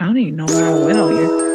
I don't even know where I went on here.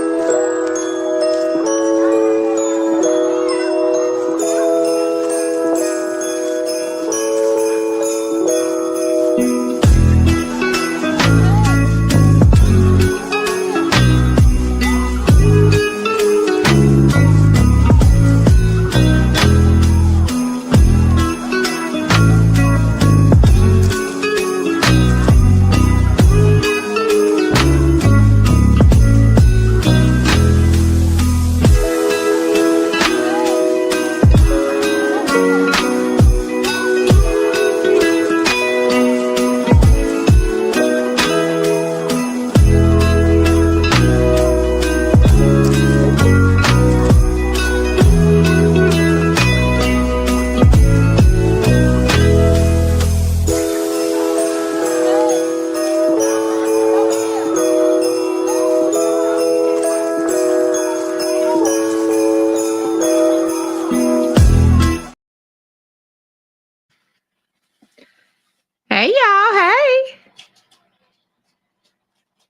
Hey y'all, hey.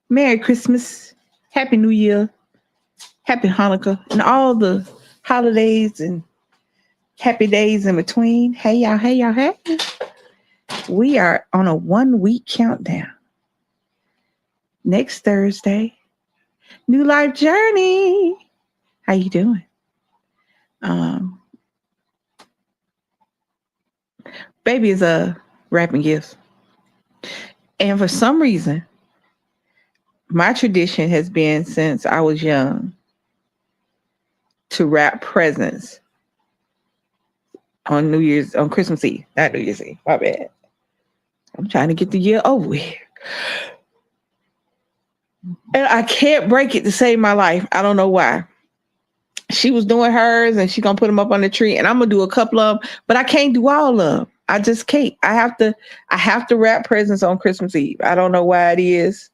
Merry Christmas, Happy New Year, Happy Hanukkah, and all the holidays and happy days in between. Hey y'all, hey y'all, hey. We are on a 1 week countdown. Next Thursday, New Life Journey. How you doing? Um, Baby is wrapping gifts. And for some reason, my tradition has been since I was young to wrap presents on Christmas Eve, not New Year's Eve. My bad. I'm trying to get the year over with. And I can't break it to save my life. I don't know why. She was doing hers and she's gonna put them up on the tree, and I'm gonna do a couple of them, but I can't do all of them. I just can't. I have to wrap presents on Christmas Eve. I don't know why it is.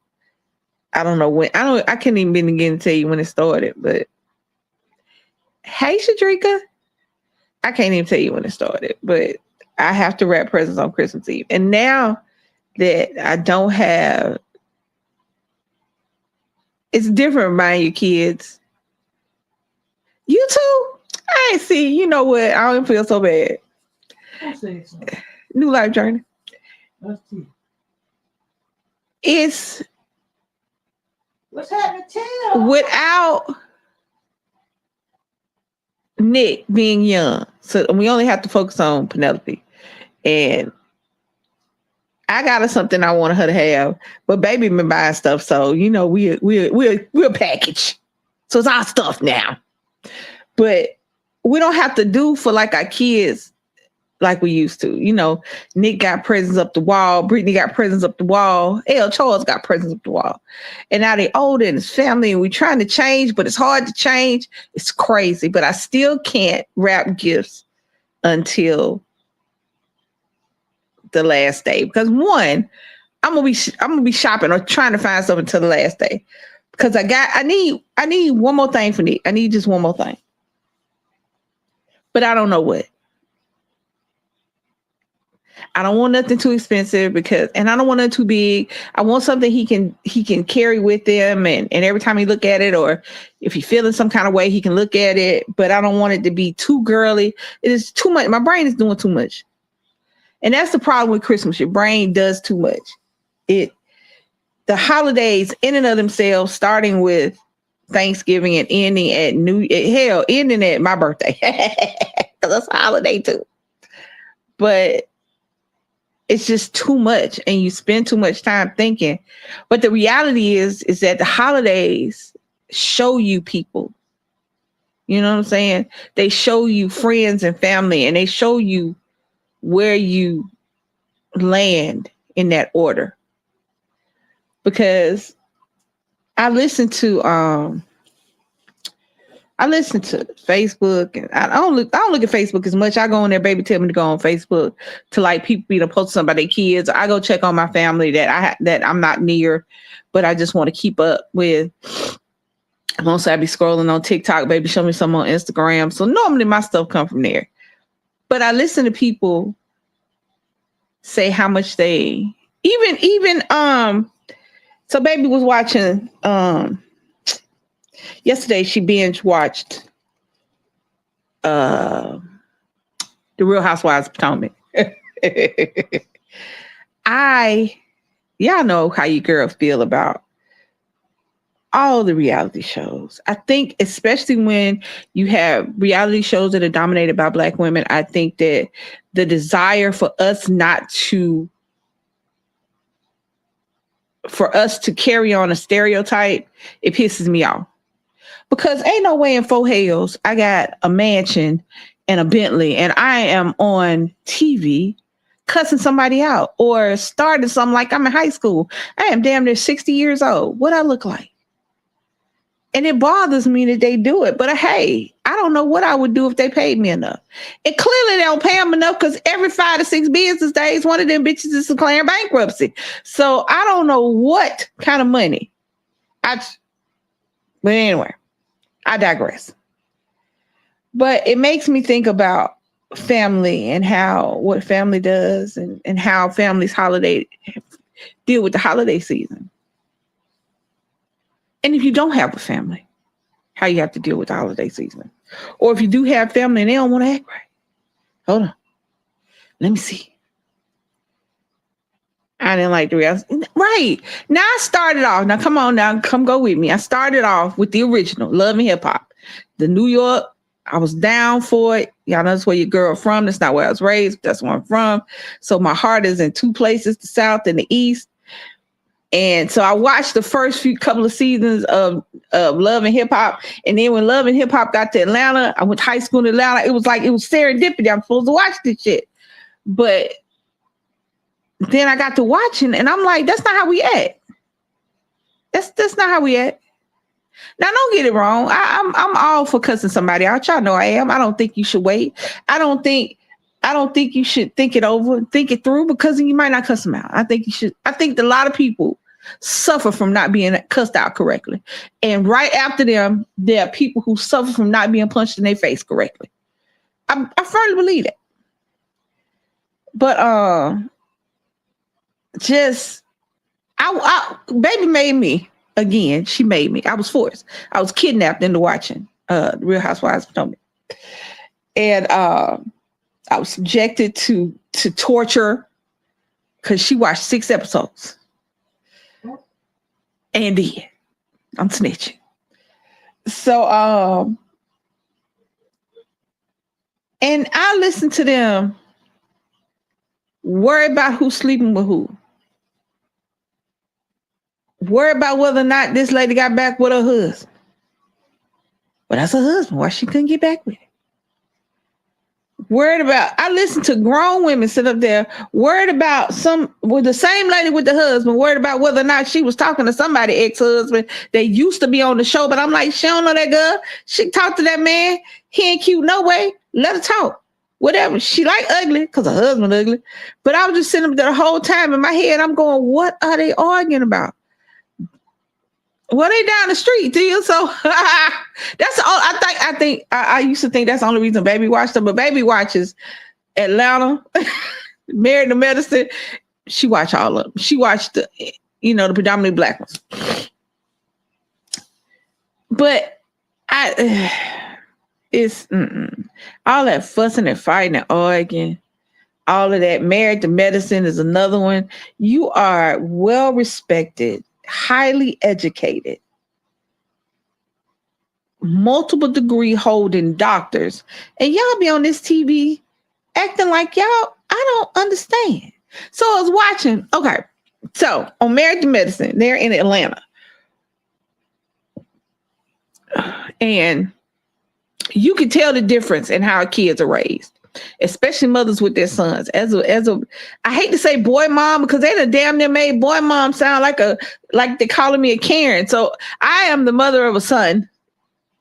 I don't know when. I can't even begin to tell you when it started, but hey Shadrika. I can't even tell you when it started, but I have to wrap presents on Christmas Eve. And now that I don't have, it's different buying your kids. You too? I ain't see. You know what? I don't feel so bad. New Life Journey. It's what's happening? Tell without Nick being young, so we only have to focus on Penelope. And I got her something I wanted her to have, but baby been buying stuff, so you know we're a package, so it's our stuff now. But we don't have to do for like our kids like we used to. You know, Nick got presents up the wall, Brittany got presents up the wall, L. Charles got presents up the wall, and now they older and his family, and we're trying to change, but it's hard to change. It's crazy, but I still can't wrap gifts until the last day, because one, I'm gonna be shopping or trying to find something until the last day, because I need one more thing for Nick. I need just one more thing, but I don't know what. I don't want nothing too expensive and I don't want it too big. I want something he can carry with him, and every time he look at it, or if he's feeling some kind of way, he can look at it. But I don't want it to be too girly. It is too much. My brain is doing too much. And that's the problem with Christmas. Your brain does too much. The holidays in and of themselves, starting with Thanksgiving and ending at my birthday. Because that's a holiday too. But it's just too much, and you spend too much time thinking. But the reality is that the holidays show you people. You know what I'm saying? They show you friends and family, and they show you where you land in that order. Because I listen to Facebook, and I don't look at Facebook as much. I go on there, baby tell me to go on Facebook to like people be to post something about their kids. I go check on my family that I'm not near, but I just want to keep up with. Mostly I be scrolling on TikTok, baby show me some on Instagram. So normally my stuff come from there. But I listen to people say how much they even So baby was watching yesterday she binge watched The Real Housewives of Potomac. Y'all know how you girls feel about all the reality shows. I think especially when you have reality shows that are dominated by Black women, I think that the desire for us to carry on a stereotype, it pisses me off. Because ain't no way in four hells I got a mansion and a Bentley and I am on TV cussing somebody out or starting something like I'm in high school. I am damn near 60 years old. What I look like? And it bothers me that they do it. But hey, I don't know what I would do if they paid me enough. And clearly they don't pay them enough because every 5 to 6 business days, one of them bitches is declaring bankruptcy. So I don't know what kind of money. But anyway, I digress. But it makes me think about family and what family does and how families deal with the holiday season. And if you don't have a family, how you have to deal with the holiday season. Or if you do have family and they don't want to act right. Hold on. Let me see. I didn't like the reality. Right. Now I started off. Now come on now. Come go with me. I started off with the original Love and Hip Hop. The New York. I was down for it. Y'all know that's where your girl from. That's not where I was raised. That's where I'm from. So my heart is in two places, the South and the East. And so I watched the first couple of seasons of Love and Hip Hop. And then when Love and Hip Hop got to Atlanta, I went to high school in Atlanta. It was serendipity. I'm supposed to watch this shit. But then I got to watching and I'm like, that's not how we act. That's not how we act. Now, don't get it wrong. I'm all for cussing somebody out. Y'all know I am. I don't think you should wait. I don't think you should think it over, think it through, because you might not cuss them out. I think you should. I think that a lot of people suffer from not being cussed out correctly. And right after them, there are people who suffer from not being punched in their face correctly. I firmly believe that. But baby made me. Again, she made me. I was forced. I was kidnapped into watching The Real Housewives of Potomac. And I was subjected to torture because she watched 6 episodes. And then I'm snitching. So and I listened to them worry about who's sleeping with who. Worry about whether or not this lady got back with her husband. But that's her husband. Why she couldn't get back with it? Worried about, I listened to grown women sit up there, worried about the same lady with the husband, worried about whether or not she was talking to somebody ex-husband that used to be on the show. But I'm like, she don't know that girl. She talked to that man. He ain't cute no way. Let her talk. Whatever. She like ugly because her husband ugly. But I was just sitting up there the whole time in my head. I'm going, what are they arguing about? Well, they down the street, do you? So that's all. I used to think that's the only reason Baby watched them, but Baby watches Atlanta, Married to Medicine. She watched all of them. She watched the predominantly Black ones. But it's all that fussing and fighting and arguing. All of that. Married to Medicine is another one. You are well respected, highly educated, multiple degree holding doctors, and y'all be on this TV acting like y'all, I don't understand. So I was watching, okay, so on Married to Medicine, they're in Atlanta. And you can tell the difference in how kids are raised, especially mothers with their sons. I hate to say boy mom because they done damn near made boy mom sound like they're calling me a Karen. So I am the mother of a son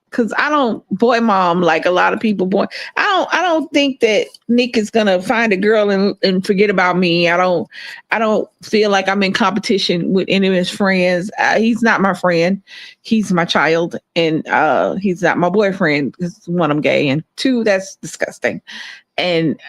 because I don't boy mom like a lot of people boy. I don't think that Nick is gonna find a girl and forget about me. I don't feel like I'm in competition with any of his friends. He's not my friend. He's my child, and he's not my boyfriend because 1, I'm gay, and 2, that's disgusting. And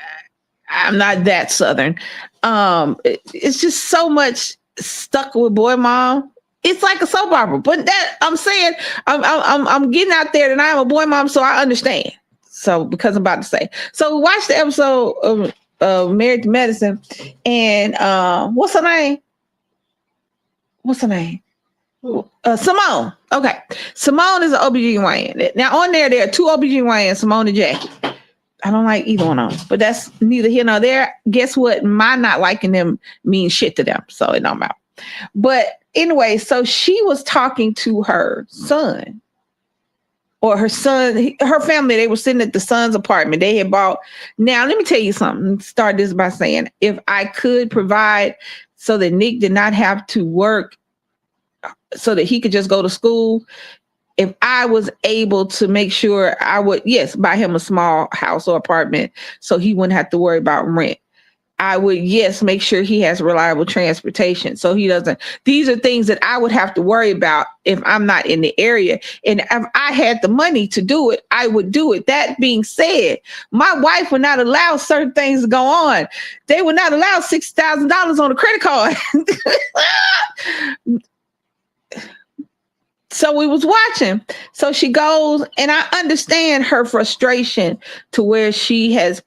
I'm not that Southern. It's just so much stuck with boy mom It's like a soap opera. But that I'm saying, I'm getting out there, and I am a boy mom, so I understand. So because I'm about to say, so watch the episode of Married to Medicine, and what's her name? What's her name? Simone. Okay. Simone is an OBGYN. Now on there are two OBGYNs, Simone and Jackie. I don't like either one of them, but that's neither here nor there. Guess what? My not liking them means shit to them. So it don't matter. But anyway, so she was talking to her son or her son, her family. They were sitting at the son's apartment. They had bought. Now, let me tell you something. Start this by saying, if I could provide so that Nick did not have to work so that he could just go to school, if I was able to make sure, I would, yes, buy him a small house or apartment so he wouldn't have to worry about rent. I would, yes, make sure he has reliable transportation so he doesn't. These are things that I would have to worry about if I'm not in the area. And if I had the money to do it, I would do it. That being said, my wife would not allow certain things to go on. They would not allow $6,000 on a credit card. So we was watching. So she goes, and I understand her frustration to where she has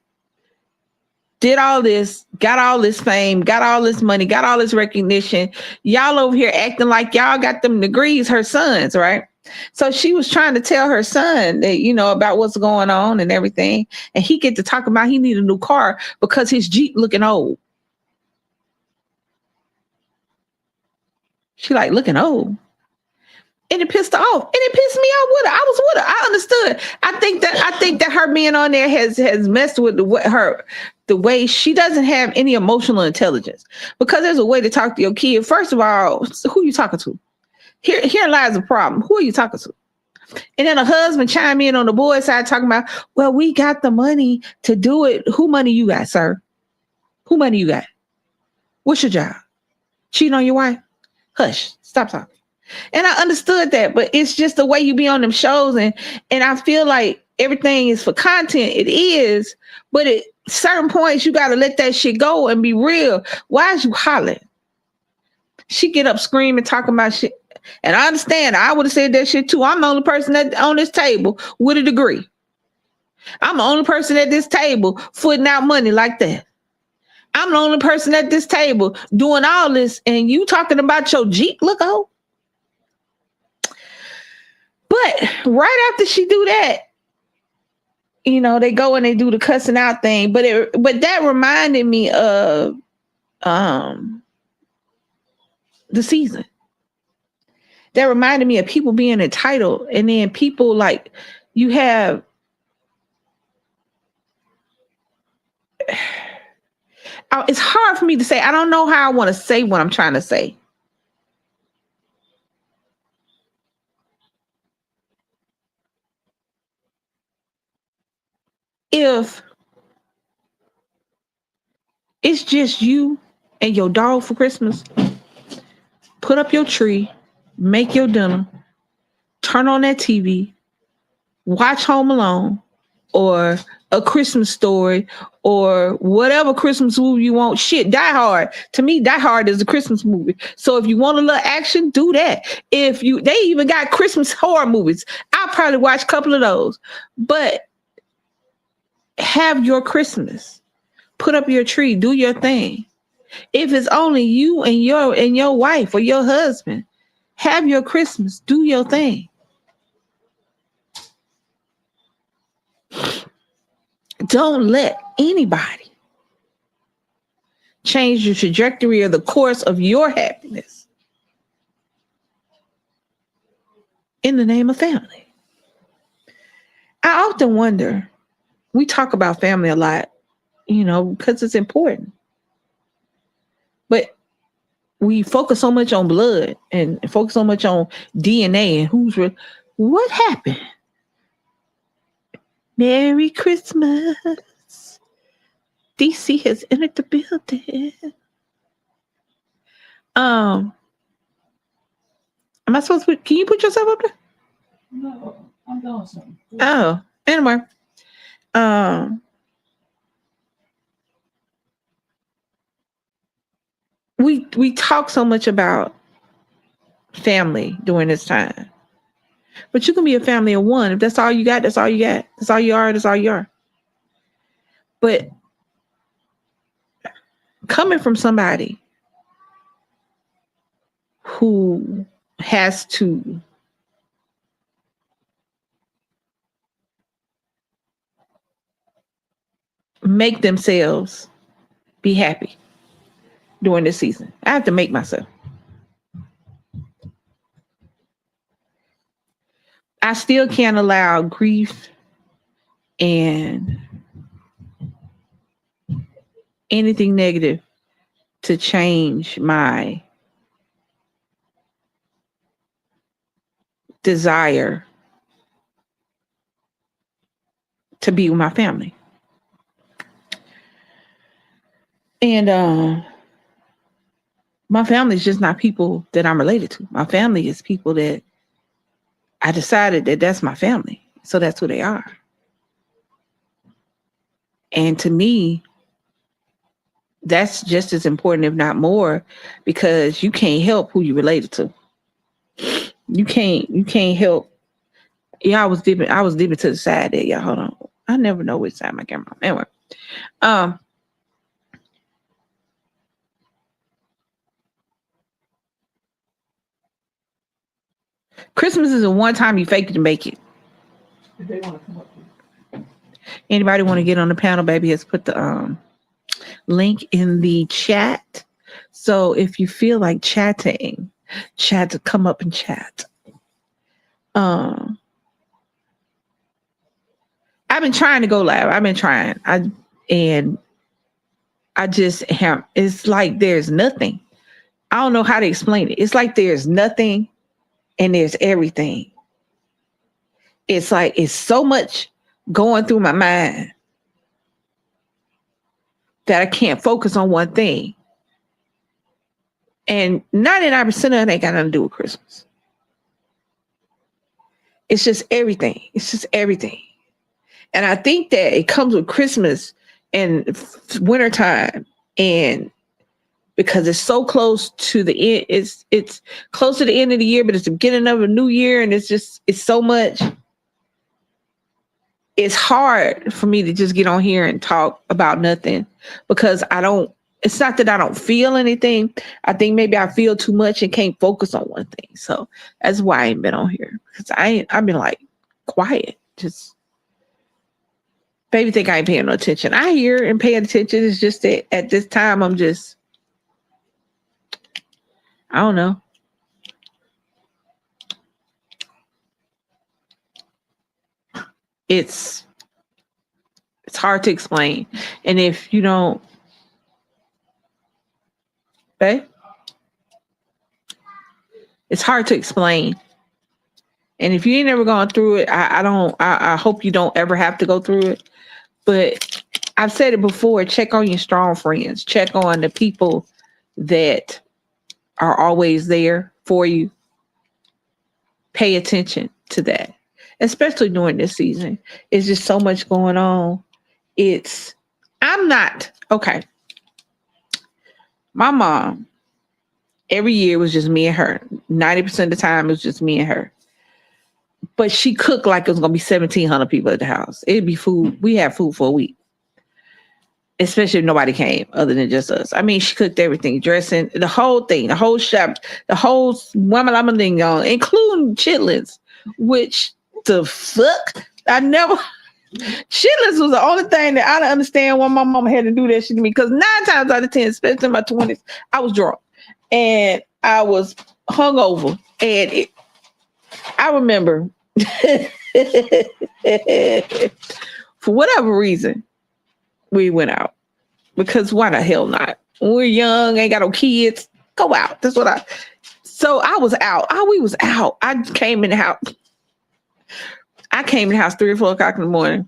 did all this, got all this fame, got all this money, got all this recognition. Y'all over here acting like y'all got them degrees, her sons, right? So she was trying to tell her son that, you know, about what's going on and everything. And he get to talk about he need a new car because his Jeep looking old. She like looking old. And it pissed her off. And it pissed me off with her. I was with her. I understood. I think that her being on there has messed with the way she doesn't have any emotional intelligence. Because there's a way to talk to your kid. First of all, who you talking to? Here lies the problem. Who are you talking to? And then a husband chime in on the boy's side talking about, well, we got the money to do it. Who money you got, sir? Who money you got? What's your job? Cheating on your wife? Hush. Stop talking. And I understood that, but it's just the way you be on them shows, and I feel like everything is for content. It is, but at certain points you got to let that shit go and be real. Why is you hollering? She get up screaming, talking about shit, and I understand. I would have said that shit too. I'm the only person that on this table with a degree. I'm the only person at this table footing out money like that. I'm the only person at this table doing all this, and you talking about your Jeep look old. But right after she do that, you know, they go and they do the cussing out thing. But that reminded me of the season. That reminded me of people being entitled, and then people like you have. It's hard for me to say. I don't know how I want to say what I'm trying to say. If it's just you and your dog for Christmas, put up your tree, make your dinner, turn on that TV, watch Home Alone or A Christmas Story or whatever Christmas movie you want. Shit, Die Hard. To me, Die Hard is a Christmas movie. So if you want a little action, do that. They even got Christmas horror movies. I'll probably watch a couple of those. But have your Christmas. Put up your tree. Do your thing. If it's only you and your wife or your husband, have your Christmas. Do your thing. Don't let anybody change the trajectory or the course of your happiness in the name of family. I often wonder, we talk about family a lot, you know, because it's important. But we focus so much on blood and focus so much on DNA and who's real. What happened? Merry Christmas. DC has entered the building. Am I supposed to can you put yourself up there? No, I'm doing something. Oh, anyway. We talk so much about family during this time. But you can be a family of one. If that's all you got, that's all you got. That's all you are, that's all you are. But coming from somebody who has to make themselves be happy during this season. I have to make myself. I still can't allow grief and anything negative to change my desire to be with my family. And my family is just not people that I'm related to. My family is people that I decided that that's my family. So that's who they are. And to me, that's just as important, if not more, because you can't help who you're related to. You can't help. Yeah, I was dipping to the side there. Yeah, hold on. I never know which side my camera. Anyway. Christmas is the one time you fake it to make it. If they want to come up here. Anybody want to get on the panel? Baby has put the link in the chat. So if you feel like chatting, to come up and chat. I've been trying to go live. I've been trying. I just have, it's like there's nothing. I don't know how to explain it. It's like there's nothing and there's everything. It's like it's so much going through my mind that I can't focus on one thing. And 99% of it ain't got nothing to do with Christmas. It's just everything. It's just everything. And I think that it comes with Christmas and wintertime, and because it's so close to the end, it's close to the end of the year, but it's the beginning of a new year, and it's so much. It's hard for me to just get on here and talk about nothing because it's not that I don't feel anything. I think maybe I feel too much and can't focus on one thing. So that's why I ain't been on here, because I've been like quiet, just. Baby think I ain't paying no attention. I hear and pay attention. It's just that at this time, I don't know. It's hard to explain. And if you don't, okay? It's hard to explain. And if you ain't never gone through it, I hope you don't ever have to go through it. But I've said it before, check on your strong friends. Check on the people that are always there for you. Pay attention to that, especially during this season. It's just so much going on. Okay. My mom, every year was just me and her. 90% of the time, it was just me and her. But she cooked like it was going to be 1,700 people at the house. It'd be food. We had food for a week. Especially if nobody came other than just us. I mean, she cooked everything, dressing, the whole thing, the whole shop, the whole wama thing on, including chitlins, which the fuck? Chitlins was the only thing that I didn't understand why my mama had to do that shit to me. Because 9 times out of 10, especially in my 20s, I was drunk. And I was hungover. And I remember, for whatever reason, we went out. Because why the hell not? When we're young, ain't got no kids, go out. So I was out. We was out. I came in the house 3 or 4 o'clock in the morning.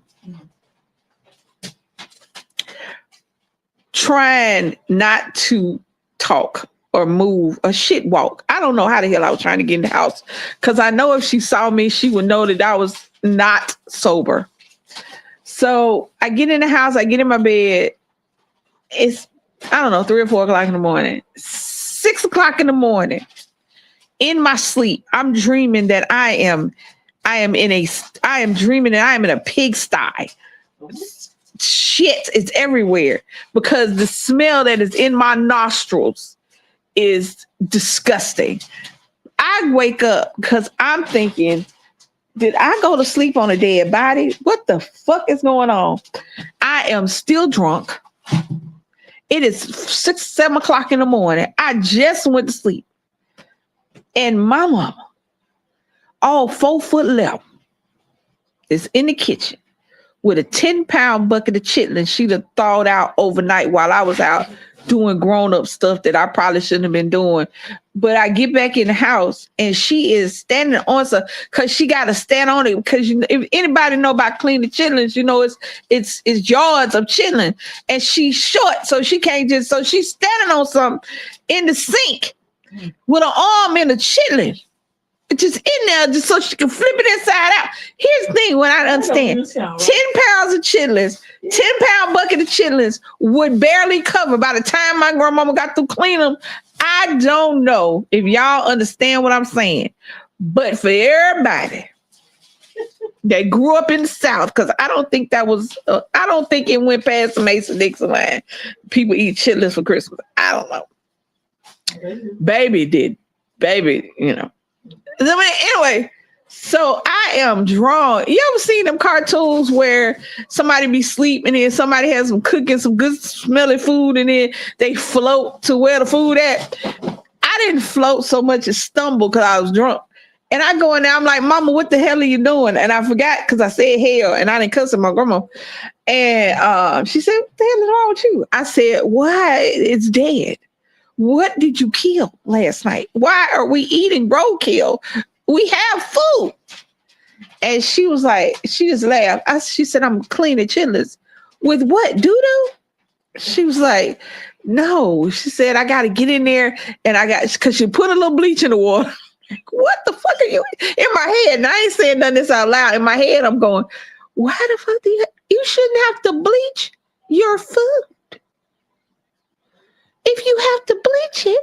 Trying not to talk or move or shit walk. I don't know how the hell I was trying to get in the house. Because I know if she saw me, she would know that I was not sober. So I get in the house, I get in my bed. It's, 3 or 4 o'clock in the morning. 6 o'clock in the morning. in my sleep, I'm dreaming that I am dreaming that I am in a pigsty. Shit is everywhere because the smell that is in my nostrils is disgusting. I wake up because I'm thinking, did I go to sleep on a dead body? What the fuck is going on? I am still drunk. It is 6, 7 o'clock in the morning. I just went to sleep. And my mama, all 4 foot left, is in the kitchen with a 10-pound bucket of chitlins she'd have thawed out overnight while I was out doing grown-up stuff that I probably shouldn't have been doing. But I get back in the house and she is standing on some, because she got to stand on it, because if anybody know about cleaning chitlins, it's yards of chitlin, and she's short, so she can't just, so she's standing on something in the sink with her arm in the chitlin, just in there, just so she can flip it inside out. Here's the thing, what I understand, 10 pounds of chitlins, 10-pound bucket of chitlins would barely cover by the time my grandmama got through cleaning them. I don't know if y'all understand what I'm saying, but for everybody that grew up in the South, because I don't think it went past the Mason-Dixon line. People eat chitlins for Christmas. I don't know. Baby did. Baby, Anyway, so I am drawn. You ever seen them cartoons where somebody be sleeping and then somebody has them cooking some good smelling food and then they float to where the food at? I didn't float so much as stumble because I was drunk. And I go in there, I'm like, Mama, what the hell are you doing? And I forgot because I said hell and I didn't cuss at my grandma. And she said, what the hell is wrong with you? I said, why? It's dead. What did you kill last night? Why are we eating roadkill? We have food. And she was like, she just laughed. She said, I'm cleaning chitlins. With what? Doo-doo? She was like, no. She said, I got to get in there and because she put a little bleach in the water. What the fuck are you in my head? And I ain't saying none of this out loud. In my head, I'm going, why the fuck do you shouldn't have to bleach your food. If you have to bleach it,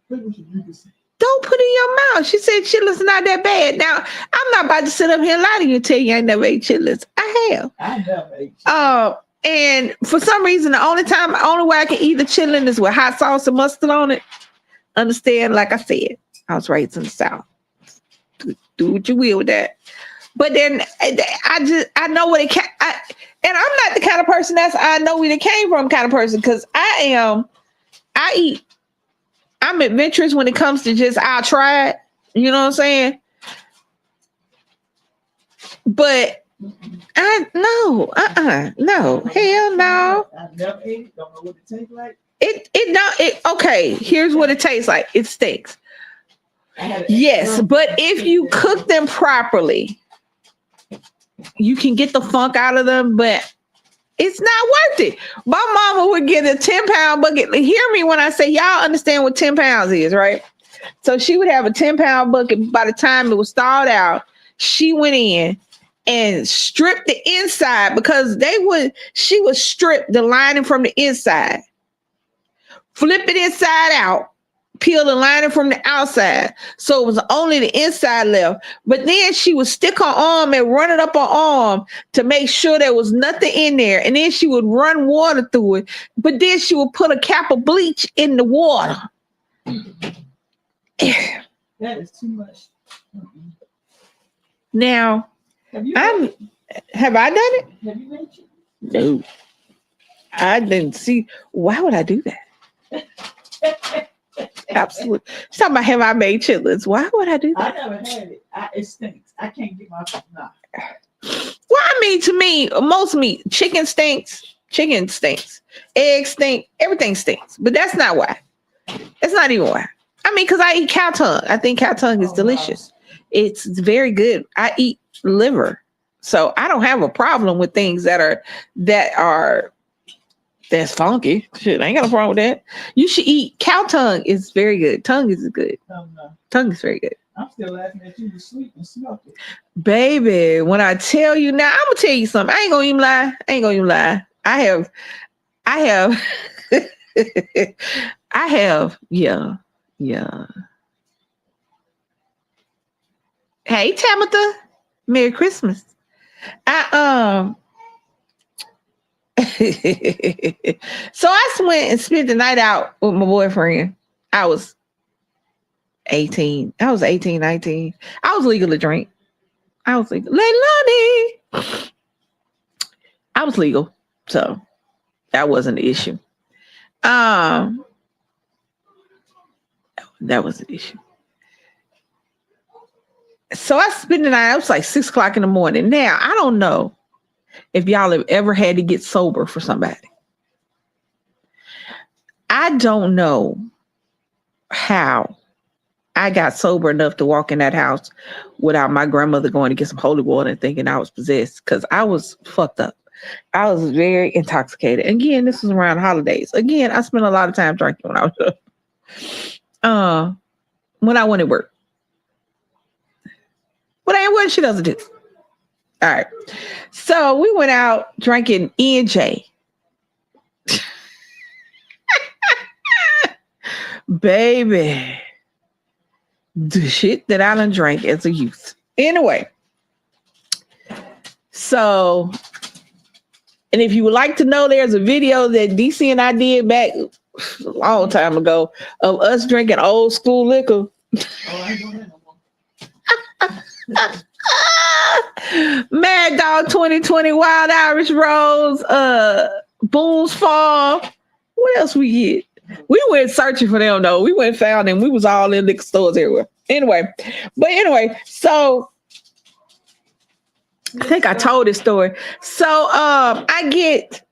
don't put it in your mouth. She said chitlins not that bad. Now, I'm not about to sit up here and lie to you and tell you I ain't never ate chitlins. I have. I never ate chitlins. And for some reason, the only way I can eat the chitlin is with hot sauce and mustard on it. Understand? Like I said, I was raised in the South. Do what you will with that. But then I know what it can. And I'm not the kind of person I know where it came from kind of person, because I'm adventurous when it comes to just I'll try it. You know what I'm saying? But no, hell no. I never ate it. Don't know what it tastes like. Okay, here's what it tastes like. It stinks. Yes, but if you cook them properly, you can get the funk out of them, but it's not worth it. My mama would get a 10-pound bucket. Hear me when I say, y'all understand what 10 pounds is, right? So she would have a 10-pound bucket. By the time it was thawed out, she went in and stripped the inside, because she would strip the lining from the inside, flip it inside out, peel the lining from the outside. So it was only the inside left. But then she would stick her arm and run it up her arm to make sure there was nothing in there. And then she would run water through it. But then she would put a cap of bleach in the water. That is too much. Now, have I done it? Have you made it? No. I didn't see. Why would I do that? Absolutely. She's talking about, have I made chitlins? Why would I do that? I never had it. It stinks. I can't get my nah. Well, I mean, to me, most meat, chicken stinks, eggs stink, everything stinks. But that's not why. That's not even why. I mean, because I eat cow tongue. I think cow tongue is delicious. Wow. It's very good. I eat liver. So I don't have a problem with things that's funky. Shit, I ain't got a problem with that. You should eat cow tongue. It's very good. Tongue is good. No. Tongue is very good. I'm still laughing at you to sleep and smoke it. Baby, when I tell you now, I'm gonna tell you something. I ain't gonna even lie. I have, yeah. Hey, Tamitha. Merry Christmas. I so I went and spent the night out with my boyfriend. I was 18. I was 18, 19. I was legal to drink. I was legal. Leilani. I was legal. So that wasn't an issue. Um, that was an issue. So I spent the night, it was like 6 o'clock in the morning. Now, I don't know if y'all have ever had to get sober for somebody. I don't know how I got sober enough to walk in that house without my grandmother going to get some holy water and thinking I was possessed, because I was fucked up. I was very intoxicated. Again, this was around holidays. Again, I spent a lot of time drinking when I was when I went to work. But ain't what she doesn't do. All right. So we went out drinking E&J. Baby. The shit that I done drank as a youth. Anyway. So, and if you would like to know, there's a video that DC and I did back a long time ago of us drinking old school liquor. Oh, I ain't doing that no more. Mad Dog 2020, Wild Irish Rose, Boone's Farm. What else we get? We went searching for them though. We went and found them. We was all in liquor stores everywhere. Anyway, so I think I told this story. So I get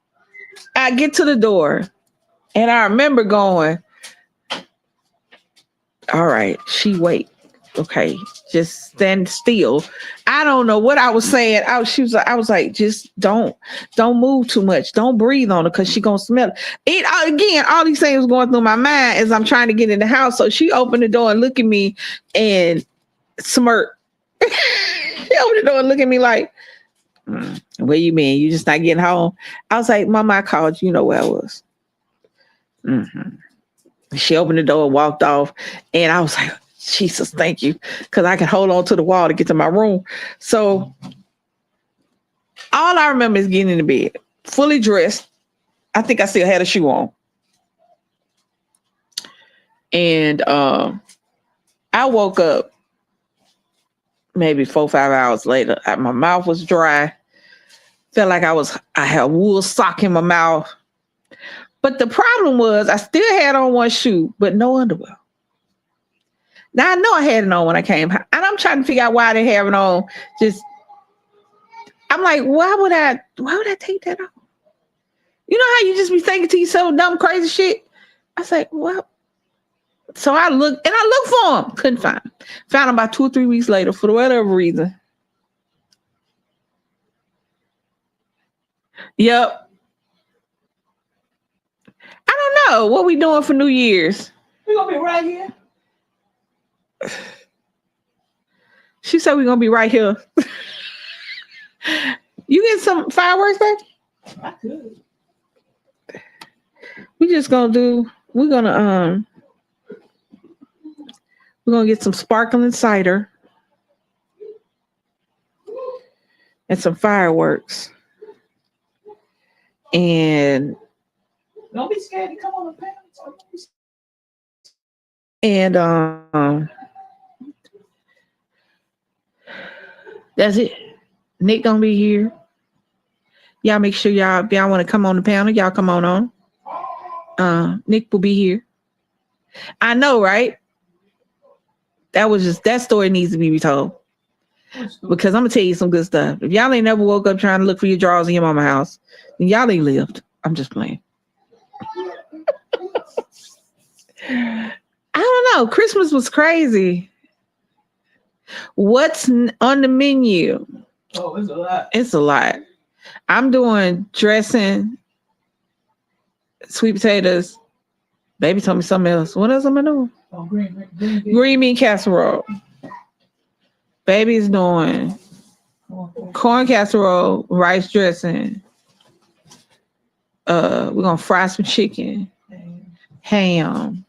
to the door and I remember going, all right, she wait. Okay, just stand still. I don't know what I was saying. I was like, just don't move too much. Don't breathe on her because she gonna smell it. Again, all these things going through my mind as I'm trying to get in the house. So she opened the door and looked at me and smirked. She opened the door and looked at me like, what you mean? You just not getting home? I was like, Mama, I called you. You know where I was. Mm-hmm. She opened the door and walked off. And I was like, Jesus, thank you. Because I can hold on to the wall to get to my room. So all I remember is getting in the bed, fully dressed. I think I still had a shoe on. And I woke up maybe 4 or 5 hours later. My mouth was dry. Felt like I had a wool sock in my mouth. But the problem was I still had on one shoe, but no underwear. Now I know I had it on when I came home, and I'm trying to figure out why I didn't have it on. I'm like, why would I take that off? You know how you just be thinking to yourself dumb, crazy shit? I was like, well, so I looked for him. Couldn't find him. Found him about 2 or 3 weeks later for whatever reason. Yep. I don't know what we doing for New Year's. We're gonna be right here. She said we're gonna be right here. You get some fireworks, babe? I could. We're gonna get some sparkling cider and some fireworks. And Don't be scared to come on the panel. and that's it. Nick gonna be here. Y'all make sure if y'all want to come on the panel, y'all come on. Nick will be here. I know, right? That story needs to be retold. Because I'm gonna tell you some good stuff. If y'all ain't never woke up trying to look for your drawers in your mama's house, then y'all ain't lived. I'm just playing. I don't know. Christmas was crazy. What's on the menu? Oh, it's a lot. It's a lot. I'm doing dressing, sweet potatoes. Baby told me something else. What else am I doing? Oh, Green bean casserole. Baby's doing corn casserole, rice dressing. We're gonna fry some chicken, ham,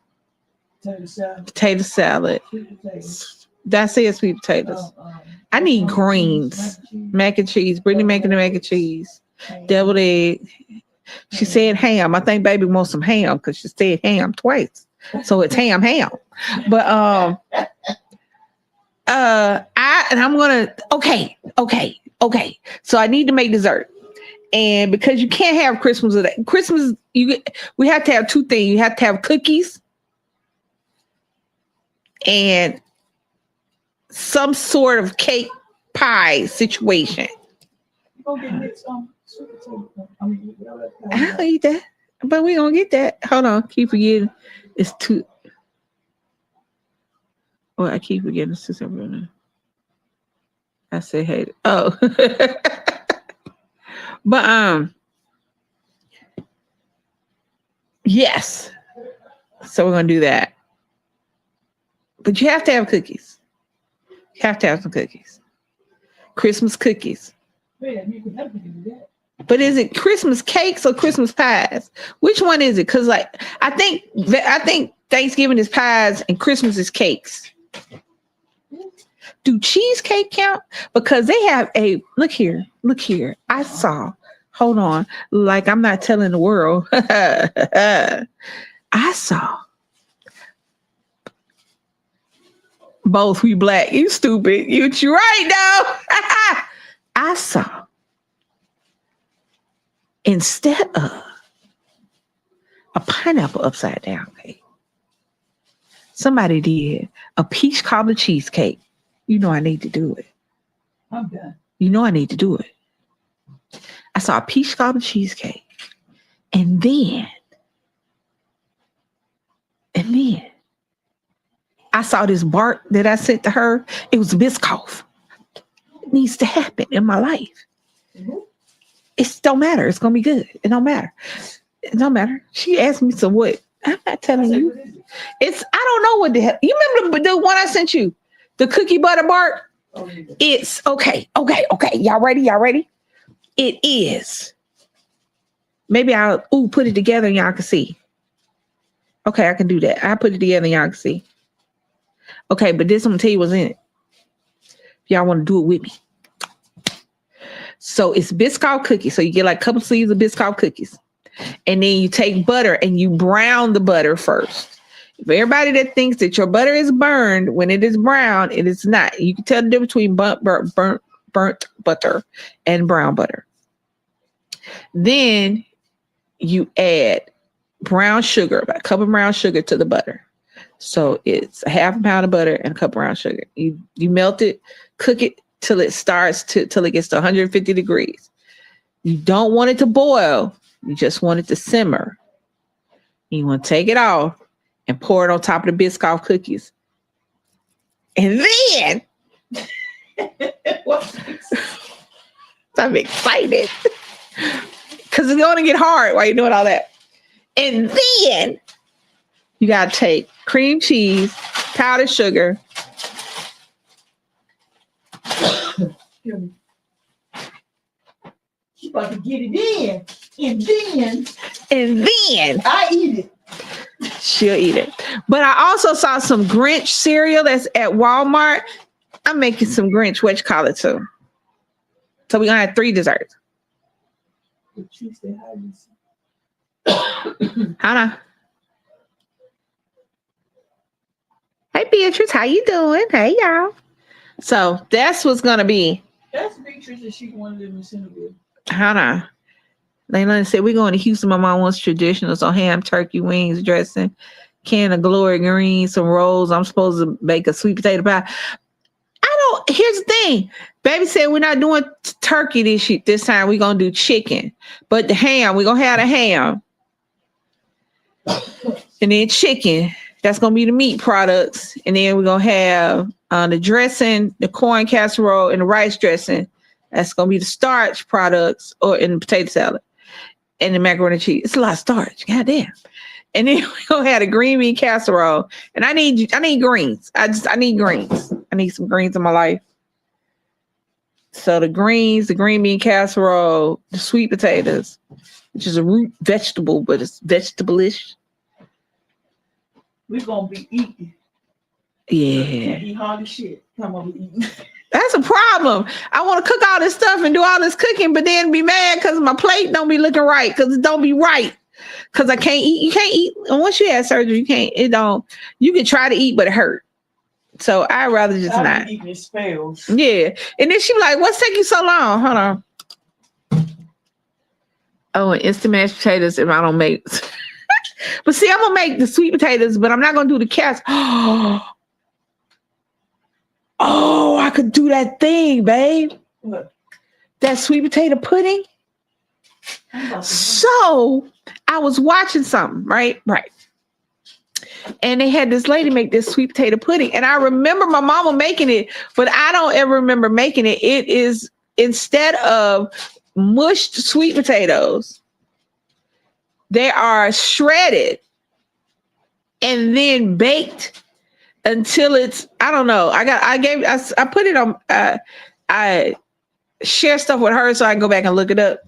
potato salad, potato salad, That's it, sweet potatoes. I need greens. Mac and cheese. Brittany making the mac and cheese. Deviled egg. She said ham. I think baby wants some ham because she said ham twice. So it's ham. But I'm gonna okay. So I need to make dessert. And because you can't have Christmas with that. Christmas, we have to have two things. You have to have cookies and some sort of cake pie situation. Go get some sweet potato. I mean, I don't eat that, but we gonna get that. Hold on, keep forgetting. It's too. Well, I keep forgetting. It's just everyone. I say hey. Oh, but yes. So we're gonna do that. But you have to have cookies. You have to have some cookies. Christmas cookies. man, you can help me do that. But is it Christmas cakes or Christmas pies? Which one is it? Because like I think Thanksgiving is pies and Christmas is cakes. Do cheesecake count? Because they have a look here. I saw. Hold on. Like I'm not telling the world. I saw. Both we black. You stupid. You right now. I saw. Instead of a pineapple upside down cake, somebody did a peach cobbler cheesecake. You know I need to do it. I'm done. You know I need to do it. I saw a peach cobbler cheesecake. And then I saw this bark that I sent to her. It was Biscoff. It needs to happen in my life. Mm-hmm. It don't matter. It's gonna be good. It don't matter. It don't matter. She asked me some what? I'm not telling you. What is it? It's I don't know what the hell. You remember the one I sent you? The cookie butter bark? Oh, yeah. It's okay. Y'all ready? It is. Maybe I'll put it together and y'all can see. Okay, I can do that. I put it together and y'all can see. Okay, but this I'm gonna tell you what's in it. Y'all want to do it with me. So it's Biscoff cookies. So you get like a couple sleeves of Biscoff cookies. And then you take butter and you brown the butter first. For everybody that thinks that your butter is burned, when it is brown, it is not. You can tell the difference between burnt butter and brown butter. Then you add brown sugar, about a cup of brown sugar to the butter. So it's a half a pound of butter and a cup of brown sugar. You melt it, cook it till it gets to 150 degrees. You don't want it to boil. You just want it to simmer. You want to take it off and pour it on top of the Biscoff cookies. And then I'm excited because it's going to get hard while you're doing all that. And then you got to take cream cheese, powdered sugar. She about to get it in, and then I eat it. She'll eat it. But I also saw some Grinch cereal that's at Walmart. I'm making some Grinch, what you call it too. So we're gonna have 3 desserts. Hannah. Hey Beatrice, how you doing? Hey y'all. So that's what's gonna be. That's Beatrice and she wanted them in Centerville. Hannah. Leilani said we're going to Houston. My mom wants traditional, so ham, turkey, wings, dressing, can of glory greens, some rolls. I'm supposed to make a sweet potato pie. Here's the thing. Baby said we're not doing turkey this time. We're gonna do chicken. But the ham, we're gonna have the ham. And then chicken. That's gonna be the meat products. And then we're gonna have the dressing, the corn casserole, and the rice dressing. That's gonna be the starch products, or in the potato salad. And the macaroni and cheese. It's a lot of starch. Goddamn. And then we're gonna have a green bean casserole. And I need greens. I need greens. I need some greens in my life. So the greens, the green bean casserole, the sweet potatoes, which is a root vegetable, but it's vegetable-ish. We're gonna be eating. Yeah. Eat hardly shit. Come on, eating. That's a problem. I want to cook all this stuff and do all this cooking, but then be mad because my plate don't be looking right, because it don't be right. Because I can't eat. You can't eat. And once you have surgery, you can't. It don't. You can try to eat, but it hurt. So I'd rather just not. Eating spells. Yeah. And then she be like, "What's taking so long? Hold on." Oh, and instant mashed potatoes if I don't make. But see, I'm gonna make the sweet potatoes, but I'm not gonna do the casserole. Oh, I could do that thing, babe. What? That sweet potato pudding. So I was watching something, right? Right. And they had this lady make this sweet potato pudding. And I remember my mama making it, but I don't ever remember making it. It is, instead of mushed sweet potatoes, they are shredded and then baked until it's, I don't know. I put it on, I share stuff with her so I can go back and look it up.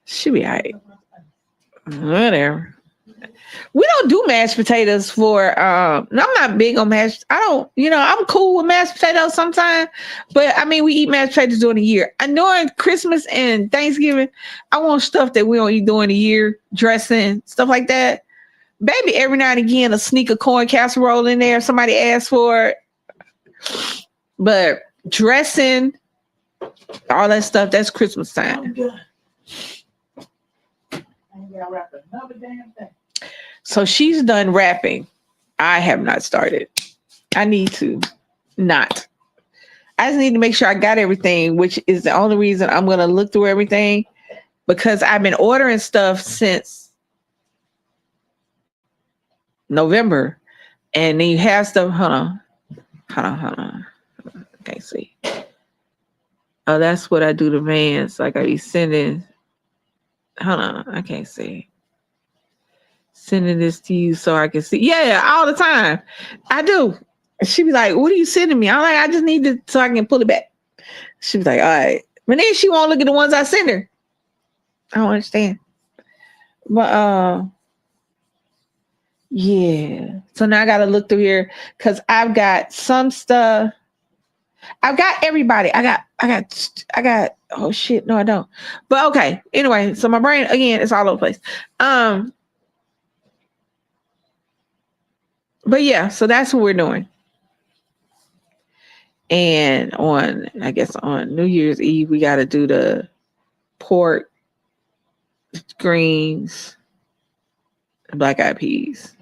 She be all right. Whatever. We don't do mashed potatoes for, I'm not big on mashed. I'm cool with mashed potatoes sometimes, but I mean, we eat mashed potatoes during the year. And during Christmas and Thanksgiving, I want stuff that we don't eat during the year, dressing, stuff like that. Baby, every now and again, a sneak of corn casserole in there. Somebody asked for it. But dressing, all that stuff, that's Christmas time. So she's done wrapping. I have not started. I need to not. I just need to make sure I got everything, which is the only reason I'm going to look through everything, because I've been ordering stuff since November, and then you have stuff. Hold on. Okay, see. Oh, that's what I do to Vans. Like I be sending. Hold on, I can't see. Sending this to you so I can see. Yeah, all the time. I do. She be like, "What are you sending me?" I'm like, "I just need to so I can pull it back." She was like, "All right," but then she won't look at the ones I send her. I don't understand. But yeah. So now I gotta look through here because I've got some stuff. I've got everybody. I got. Oh shit! No, I don't. But okay. Anyway, so my brain again is all over the place. But yeah, so that's what we're doing. And on New Year's Eve, we got to do the pork, greens, and black eyed peas.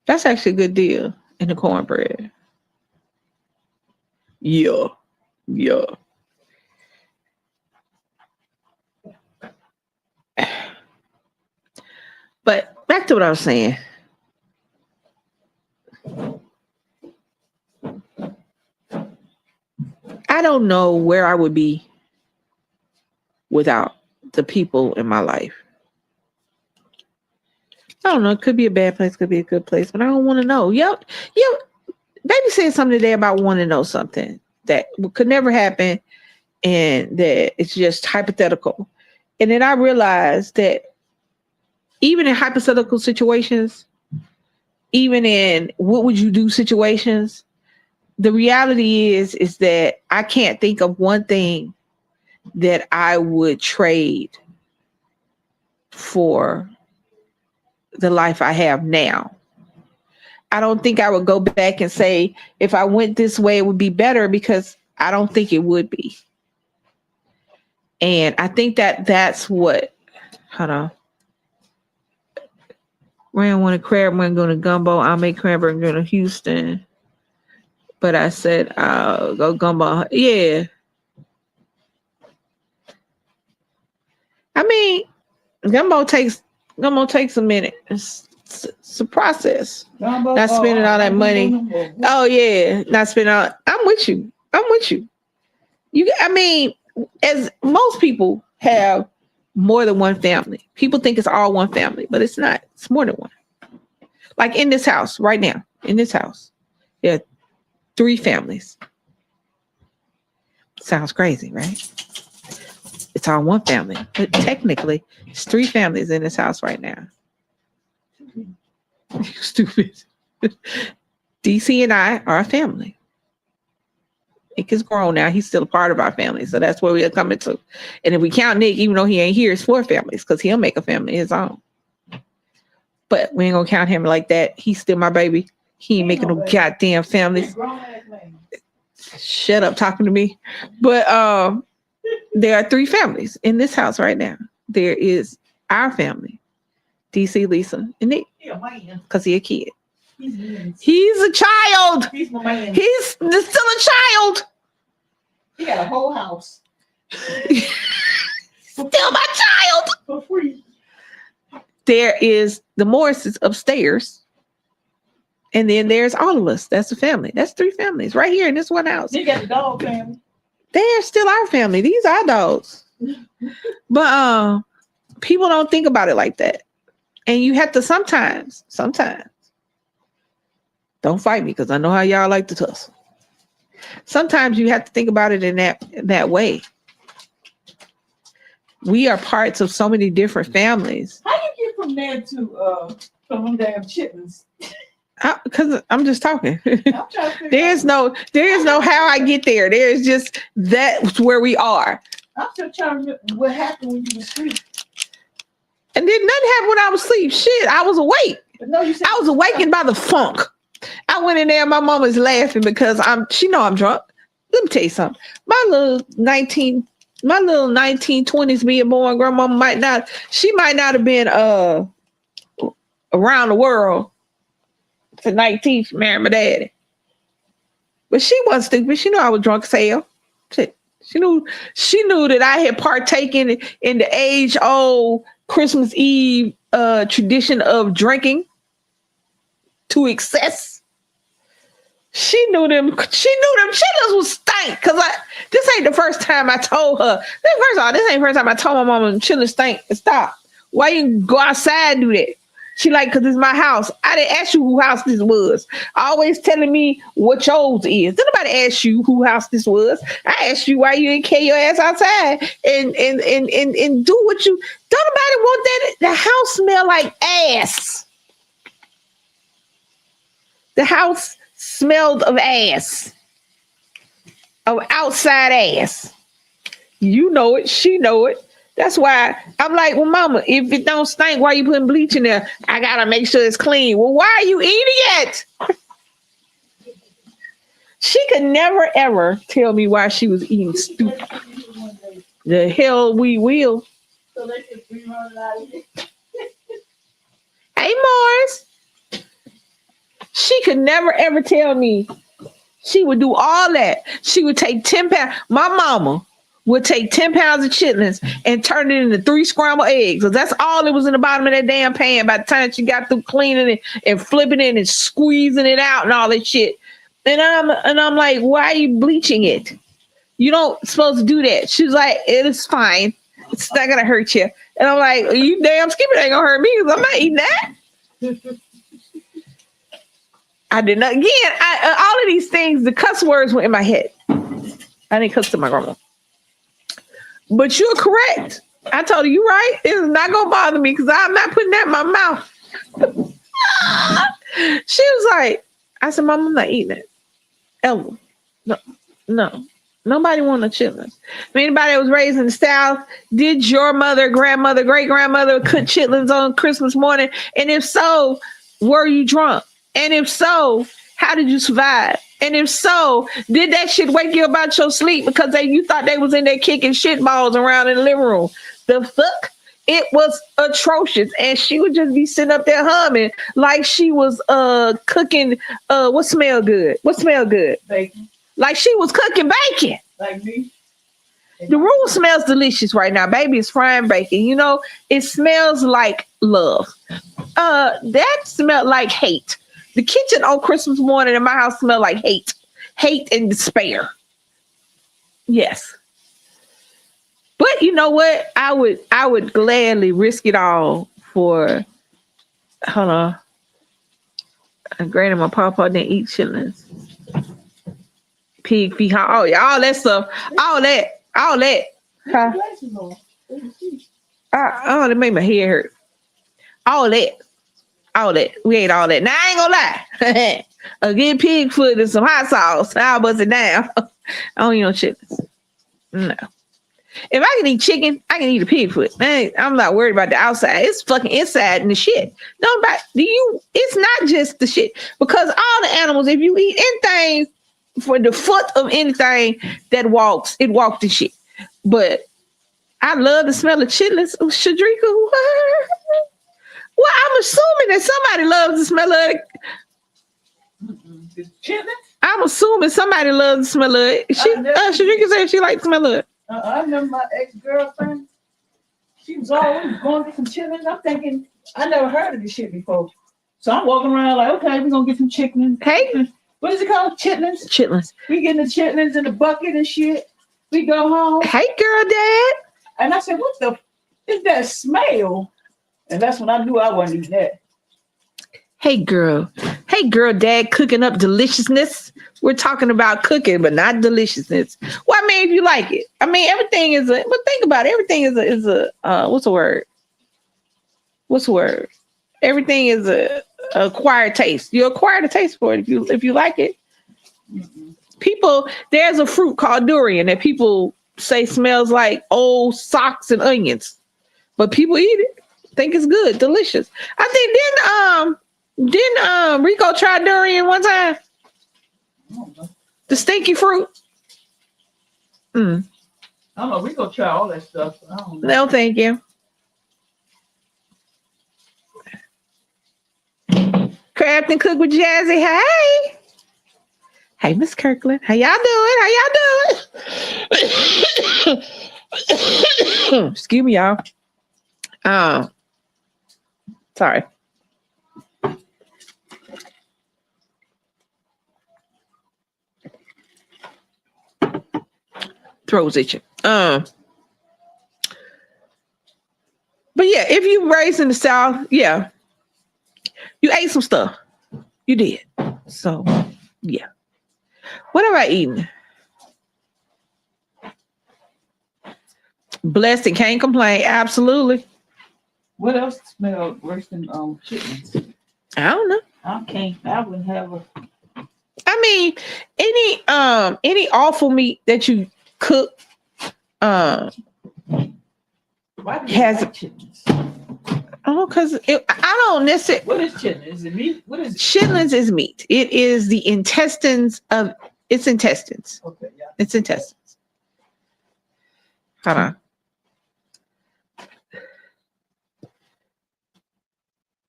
That's actually a good deal. And the cornbread. Yeah. But back to what I was saying. I don't know where I would be without the people in my life. I don't know. It could be a bad place, could be a good place, but I don't want to know. Yep. Baby said something today about wanting to know something that could never happen and that it's just hypothetical. And then I realized that even in hypothetical situations, even in what would you do situations, the reality is that I can't think of one thing that I would trade for the life I have now. I don't think I would go back and say, if I went this way, it would be better, because I don't think it would be. And I think that's what, hold on. Rand wanted crab, we're going to gumbo. I'll make crab and go to Houston. But I said, I'll go gumbo. Yeah. I mean, gumbo takes a minute. It's a process. Not spending all that money. Oh yeah, not spending all. I'm with you. I mean, as most people have more than one family. People think it's all one family, but it's not. It's more than one. Like in this house right now, there are 3 families. Sounds crazy, right? It's all one family, but technically it's 3 families in this house right now. You stupid. DC and I are a family. Nick is grown now. He's still a part of our family. So that's where we are coming to. And if we count Nick, even though he ain't here, it's 4 families because he'll make a family of his own. But we ain't going to count him like that. He's still my baby. He ain't making no goddamn families. Shut up talking to me. But there are 3 families in this house right now. There is our family, DC, Lisa, and Nick. Because he's a kid. He's a child. He's my man. He's still a child. He got a whole house. Still my child. For free. There is the Morrises upstairs. And then there's all of us. That's a family. That's 3 families right here in this one house. You got the dog family. They're still our family. These are dogs. But people don't think about it like that. And you have to sometimes, don't fight me because I know how y'all like to tussle. Sometimes you have to think about it in that way. We are parts of so many different families. How you get from there to from them damn chitlins? Because I'm just talking. I'm trying to figure there is no how I get there. There's just that's where we are. I'm still trying to remember what happened when you were asleep. And then nothing happened when I was asleep. Shit, I was awake. But no, you said I was awakened by the funk. I went in there and my mom was laughing because she know I'm drunk. Let me tell you something. My little 1920s being born grandmama might not have been around the world to 19th married my daddy. But she wasn't stupid. She knew I was drunk as hell. Shit. She knew that I had partaken in the age-old Christmas Eve tradition of drinking to excess. She knew them chitlins was stank. Cause this ain't the first time I told her. First of all, this ain't the first time I told my mama them chitlins stank. Stop. Why you go outside and do that? She like, cause it's my house. I didn't ask you who house this was. Always telling me what yours is. Didn't nobody ask you who house this was. I asked you why you didn't carry your ass outside and do what you. Don't nobody want that. The house smell like ass. The house smelled of ass. Of outside ass. You know it. She know it. That's why I'm like, well, mama, if it don't stink, why you putting bleach in there? I gotta make sure it's clean. Well, why are you eating it? She could never, ever tell me why she was eating stupid. The hell we will. So they can be running out of here. Hey, Morris. She could never, ever tell me. She would do all that. She would take 10 pounds. My mama would take 10 pounds of chitlins and turn it into 3 scrambled eggs. So that's all that was in the bottom of that damn pan by the time she got through cleaning it and flipping it and squeezing it out and all that shit. And I'm like, why are you bleaching it? You don't supposed to do that. She's like, it is fine. It's not gonna hurt you. And I'm like, you damn skipping ain't gonna hurt me because I'm not eating that. I did not. Again, all of these things, the cuss words were in my head. I didn't cuss to my grandma. But you're correct. I told her, you're right. It's not going to bother me because I'm not putting that in my mouth. She was like, I said, Mom, I'm not eating it. Ever. No. Nobody wanted chitlins. If anybody that was raised in the South, did your mother, grandmother, great-grandmother cook chitlins on Christmas morning? And if so, were you drunk? And if so, how did you survive? And if so, did that shit wake you up out your sleep because you thought they was in there kicking shit balls around in the living room? The fuck? It was atrocious. And she would just be sitting up there humming like she was cooking what smelled good? What smelled good? Bacon. Like she was cooking bacon. Like me. The room smells delicious right now. Baby is frying bacon. You know, it smells like love. That smelled like hate. The kitchen on Christmas morning in my house smelled like hate and despair. Yes. But you know what? I would gladly risk it all for, hold on. Granted, my papa didn't eat chitlins. Pig feet, all that stuff. All that. Huh? Oh, it made my head hurt. All that. All that. We ate all that. Now I ain't gonna lie. A good pig foot and some hot sauce. I'll bust it down. I don't eat no chitlins. No. If I can eat chicken, I can eat a pig foot. I'm not worried about the outside. It's fucking inside and the shit. It's not just the shit. Because all the animals, if you eat anything for the foot of anything that walks, it walks the shit. But I love the smell of chitlins. Shadrika, what? Well, I'm assuming that somebody loves the smell of it. Chitlins? I'm assuming somebody loves the smell of it. Shadrika said she likes the smell of it. I remember my ex-girlfriend. She was always going to get some chitlins. I'm thinking, I never heard of this shit before. So I'm walking around like, okay, we're going to get some chitlins. Hey. What is it called? Chitlins? Chitlins. We getting the chitlins in the bucket and shit. We go home. Hey, girl, dad. And I said, what the is that smell? And that's when I knew I wasn't eating that. Hey, girl. Hey, girl, dad cooking up deliciousness. We're talking about cooking, but not deliciousness. Well, I mean, if you like it. I mean, everything is but think about it. Everything is a what's the word? What's the word? Everything is a acquired taste. You acquire the taste for it if you like it. Mm-mm. People, there's a fruit called durian that people say smells like old socks and onions, but people eat it. Think it's good, delicious. I think didn't Rico try durian one time? The stinky fruit. I don't know. We gonna try all that stuff. I don't know. No, thank you. Craft and cook with Jazzy. Hey. Hey, Miss Kirkland. How y'all doing? Excuse me, y'all. Sorry. Throws itching. But yeah, if you raised in the South, yeah, you ate some stuff. You did. So yeah. What have I eaten? Blessed and can't complain. Absolutely. What else smells worse than chitlins? I don't know. I wouldn't have a. I mean, any awful meat that you cook Why do you has like chitlins? oh, because I don't necessarily. What is chitlins? Is it meat? What is it? Chitlins is meat. It is the intestines of its intestines. Okay, yeah. It's intestines. Hold on.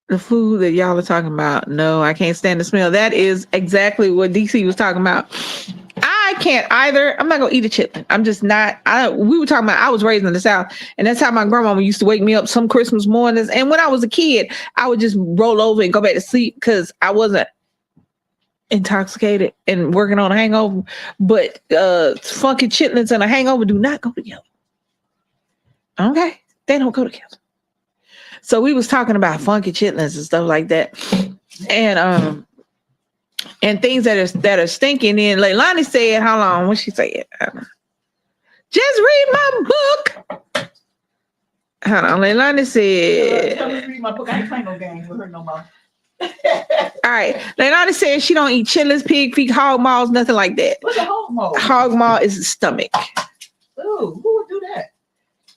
The food that y'all are talking about. No, I can't stand the smell. That is exactly what DC was talking about. I can't either. I'm not gonna eat a chitlin. I'm just not. We were talking about. I was raised in the South, and that's how my grandmama used to wake me up some Christmas mornings. And when I was a kid, I would just roll over and go back to sleep because I wasn't intoxicated and working on a hangover. But funky chitlins and a hangover do not go together. Okay, they don't go together. So we was talking about funky chitlins and stuff like that, and things that are stinking. And Leilani said, "How long?" What she said? Just read my book. Hold on, Leilani said. Tell me to read my book. I ain't playing no games with her no more. All right, Leilani said she don't eat chitlins, pig feet, hog maws, nothing like that. What's a hog maw? Hog maw is the stomach. Ooh, who would do that?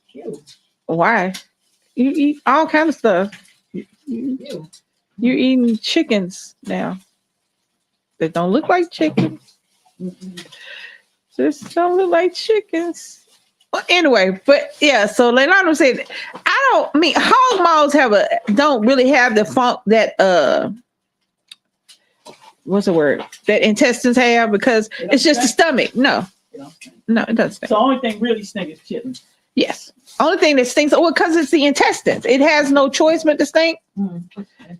You. Why? You eat all kind of stuff. You. You're eating chickens now. They don't look like chickens. Mm-mm. Just don't look like chickens. Well, anyway, but yeah, so Leilani said, hog maws don't really have the funk that what's the word? That intestines have because it's just the stomach. No, it doesn't stink. So the only thing really stink is chitlins. Yes. Only thing that stinks, because it's the intestines. It has no choice but to stink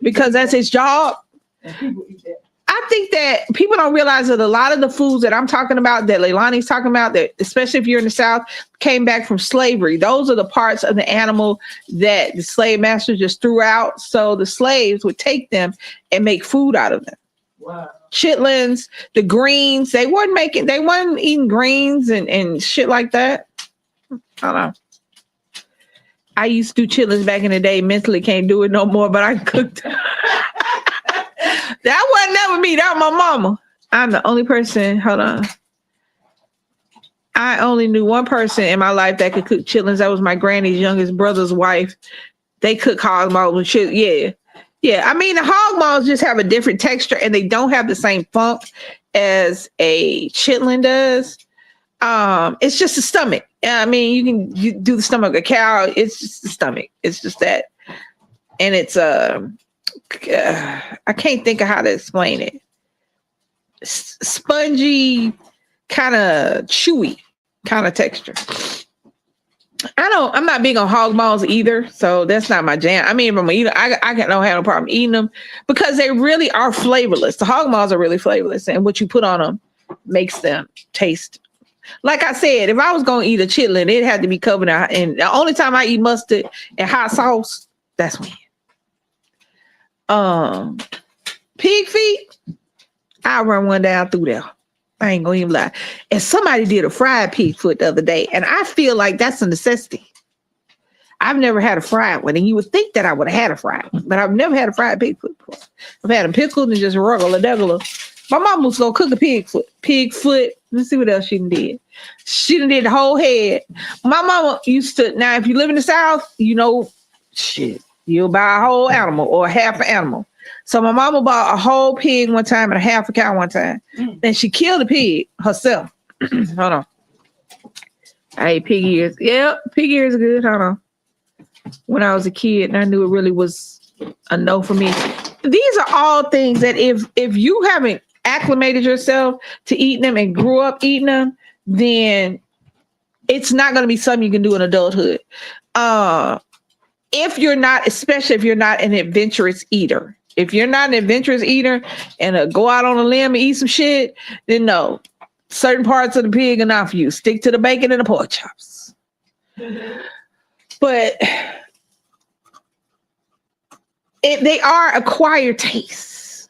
because that's its job. And people eat that. I think that people don't realize that a lot of the foods that I'm talking about, that Leilani's talking about, that especially if you're in the South, came back from slavery. Those are the parts of the animal that the slave masters just threw out. So the slaves would take them and make food out of them. Wow. Chitlins, the greens, they weren't eating greens and shit like that. I don't know. I used to do chitlins back in the day. Mentally can't do it no more, but I cooked. That wasn't never me. That was my mama. I'm the only person. Hold on. I only knew one person in my life that could cook chitlins. That was my granny's youngest brother's wife. They cook hog maws with shit. Yeah. Yeah. I mean, the hog maws just have a different texture and they don't have the same funk as a chitlin does. It's just the stomach. I mean, you do the stomach of a cow. It's just the stomach. It's just that. And it's, I can't think of how to explain it. Spongy, kind of chewy kind of texture. I'm not big on hog maws either, so that's not my jam. I mean, from either, I don't have no problem eating them because they really are flavorless. The hog maws are really flavorless, and what you put on them makes them taste. Like I said, if I was gonna eat a chitlin, it had to be covered in, and the only time I eat mustard and hot sauce, that's when. Pig feet, I'll run one down through there. I ain't gonna even lie. And somebody did a fried pig foot the other day, and I feel like that's a necessity. I've never had a fried one, and you would think that I would have had a fried one, but I've never had a fried pig foot before. I've had them pickled and just regular. My mom was gonna cook a pig foot. Let's see what else she did. She did the whole head. My mama used to. Now, if you live in the South, you know, shit, you'll buy a whole animal or half an animal. So my mama bought a whole pig one time and a half a cow one time. Then she killed the pig herself. Hold on. I ate pig ears. Yeah, pig ears are good. Hold on. When I was a kid and I knew it really was a no for me. These are all things that if you haven't acclimated yourself to eating them and grew up eating them, then it's not going to be something you can do in adulthood. If you're not, especially if you're not an adventurous eater. If you're not an adventurous eater and go out on a limb and eat some shit, then no. Certain parts of the pig are not for you. Stick to the bacon and the pork chops. But they are acquired tastes.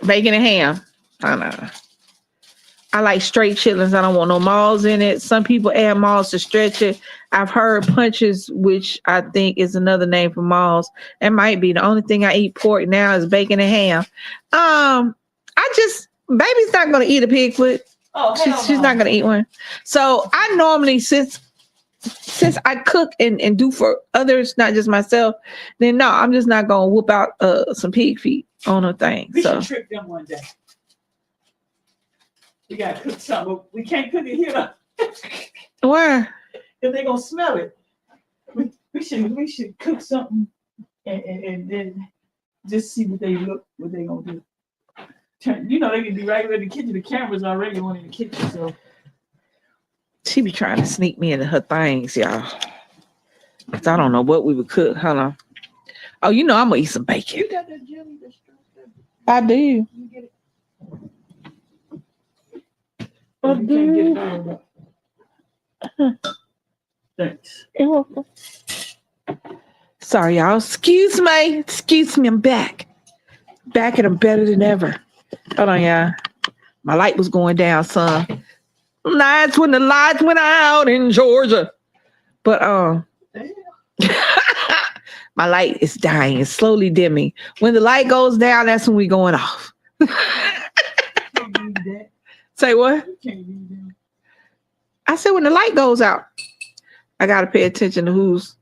Bacon and ham. I don't know. I like straight chitlins. I don't want no malls in it. Some people add malls to stretch it. I've heard punches, which I think is another name for malls. It might be. The only thing I eat pork now is bacon and ham. Baby's not going to eat a pig foot. Oh, she's not going to eat one. So I normally, since I cook and do for others, not just myself, then no, I'm just not going to whoop out some pig feet on a thing. We should trick them one day. We gotta cook something. We can't cook it here. Where? If they're gonna smell it. We should cook something and then just see what they're gonna do. You know, they can be right in the kitchen. The camera's already on in the kitchen, so she be trying to sneak me into her things, y'all. Cause I don't know what we would cook. Hold on. Oh, you know I'm gonna eat some bacon. You got that jelly that's I do. You get it? I do. Thanks. You're welcome. Sorry, y'all. Excuse me. I'm back. Back and I'm better than ever. Hold on, y'all. My light was going down, son. Nights when the lights went out in Georgia. But my light is dying. It's slowly dimming. When the light goes down, that's when we going off. Say what? I said when the light goes out, I gotta pay attention to who's.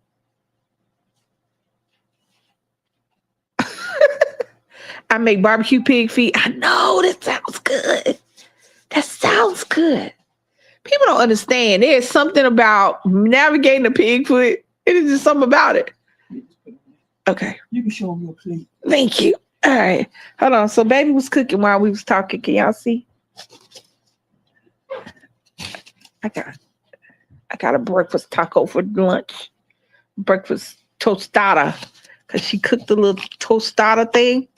I make barbecue pig feet. I know that sounds good. That sounds good. People don't understand. There's something about navigating a pig foot. It is just something about it. Okay. You can show me a plate. Thank you. All right. Hold on. So baby was cooking while we was talking. Can y'all see? I got a breakfast taco for lunch. Breakfast tostada. Because she cooked a little tostada thing.